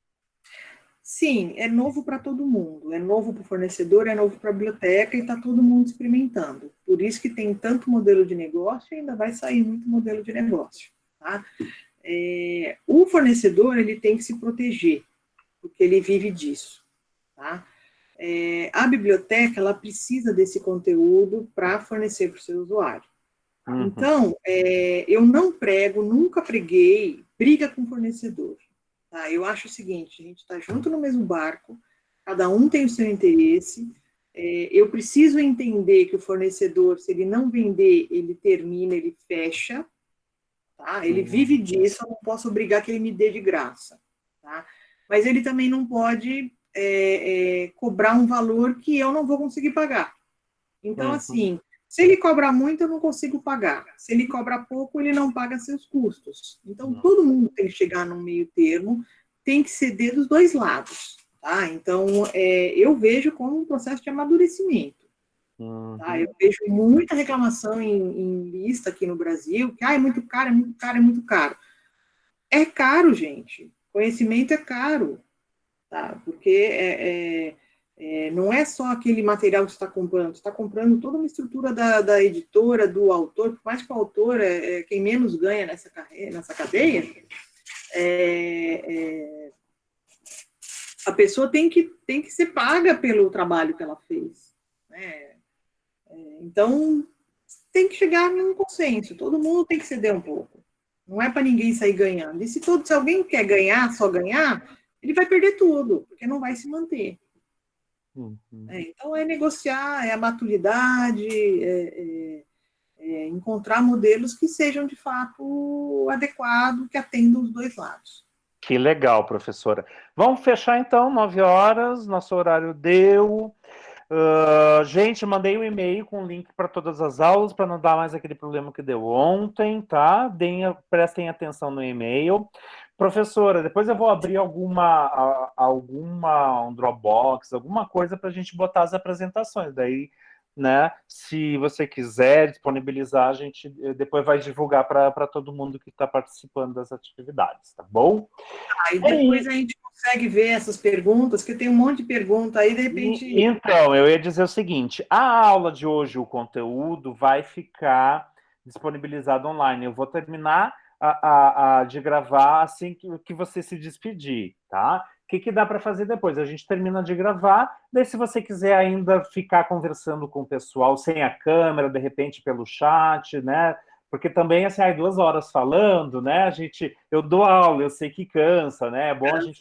Sim, é novo para todo mundo. É novo para o fornecedor, é novo para a biblioteca e está todo mundo experimentando. Por isso que tem tanto modelo de negócio e ainda vai sair muito modelo de negócio. Tá? O fornecedor, ele tem que se proteger, porque ele vive disso. Tá? A biblioteca, ela precisa desse conteúdo para fornecer para o seu usuário. Uhum. Então, eu não prego, nunca preguei briga com o fornecedor. Tá? Eu acho o seguinte, a gente está junto no mesmo barco, cada um tem o seu interesse, eu preciso entender que o fornecedor, se ele não vender, ele termina, ele fecha, tá? Ele vive disso, eu não posso obrigar que ele me dê de graça. Tá? Mas ele também não pode cobrar um valor que eu não vou conseguir pagar. Então, assim, se ele cobra muito, eu não consigo pagar. Se ele cobra pouco, ele não paga seus custos. Então, todo mundo tem que chegar num meio termo, tem que ceder dos dois lados. Tá? Então, eu vejo como um processo de amadurecimento. Tá? Eu vejo muita reclamação em lista aqui no Brasil, que é muito caro, é muito caro, é muito caro. É caro, gente. Conhecimento é caro. Tá? Porque não é só aquele material que você está comprando toda uma estrutura da editora, do autor, por mais que o autor é quem menos ganha nessa cadeia, a pessoa tem que ser paga pelo trabalho que ela fez. Né? Então, tem que chegar num consenso, todo mundo tem que ceder um pouco. Não é para ninguém sair ganhando. E se alguém quer ganhar, só ganhar, ele vai perder tudo, porque não vai se manter. Então, é negociar, é a maturidade, encontrar modelos que sejam, de fato, adequados, que atendam os dois lados. Que legal, professora. Vamos fechar, então, 9 horas, nosso horário deu. Gente, mandei um e-mail com o link para todas as aulas, para não dar mais aquele problema que deu ontem, tá? Prestem atenção no e-mail. Professora, depois eu vou abrir um Dropbox, alguma coisa para a gente botar as apresentações. Daí, né, se você quiser disponibilizar, a gente depois vai divulgar para todo mundo que está participando das atividades, tá bom? Aí depois a gente consegue ver essas perguntas, que tem um monte de pergunta aí, de repente... Então, eu ia dizer o seguinte, a aula de hoje, o conteúdo, vai ficar disponibilizado online. Eu vou terminar de gravar assim que você se despedir, tá? O que dá para fazer depois? A gente termina de gravar, daí se você quiser ainda ficar conversando com o pessoal sem a câmera, de repente pelo chat, né? Porque também, assim, 2 horas falando, né? Eu dou aula, eu sei que cansa, né? É bom a gente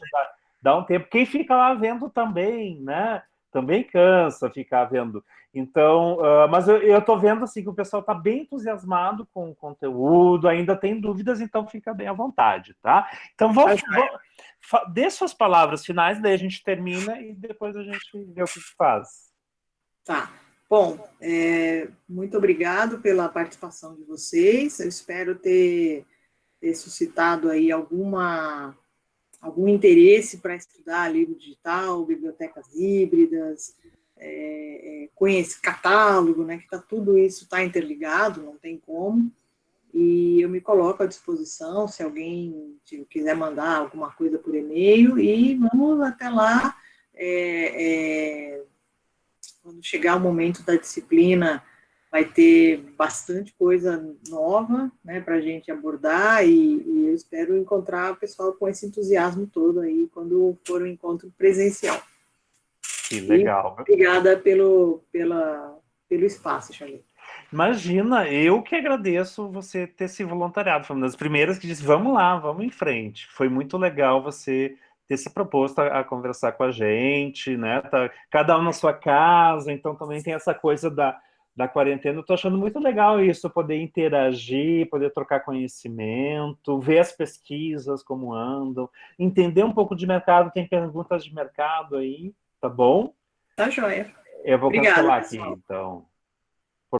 dar um tempo. Quem fica lá vendo também, né? Também cansa ficar vendo. Então, mas eu tô vendo, assim, que o pessoal tá bem entusiasmado com o conteúdo, ainda tem dúvidas, então fica bem à vontade, tá? Então, dê suas palavras finais, daí a gente termina e depois a gente vê o que faz. Tá. Bom, muito obrigado pela participação de vocês. Eu espero ter suscitado aí algum interesse para estudar livro digital, bibliotecas híbridas, conhecer catálogo, né? Que tudo isso está interligado, não tem como. e eu me coloco à disposição se alguém quiser mandar alguma coisa por e-mail, e vamos até lá. Quando chegar o momento da disciplina, vai ter bastante coisa nova, né, para a gente abordar, e eu espero encontrar o pessoal com esse entusiasmo todo aí quando for o encontro presencial. Que legal. E obrigada pelo espaço, Charlie. Imagina, eu que agradeço você ter se voluntariado. Foi uma das primeiras que disse: vamos lá, vamos em frente. Foi muito legal você ter se proposto a conversar com a gente, né? Tá, cada um na sua casa, então também tem essa coisa da quarentena. Eu tô achando muito legal isso, poder interagir, poder trocar conhecimento, ver as pesquisas, como andam, entender um pouco de mercado. Tem perguntas de mercado aí, tá bom? Tá joia. Eu vou Obrigada, cancelar aqui, pessoal. então.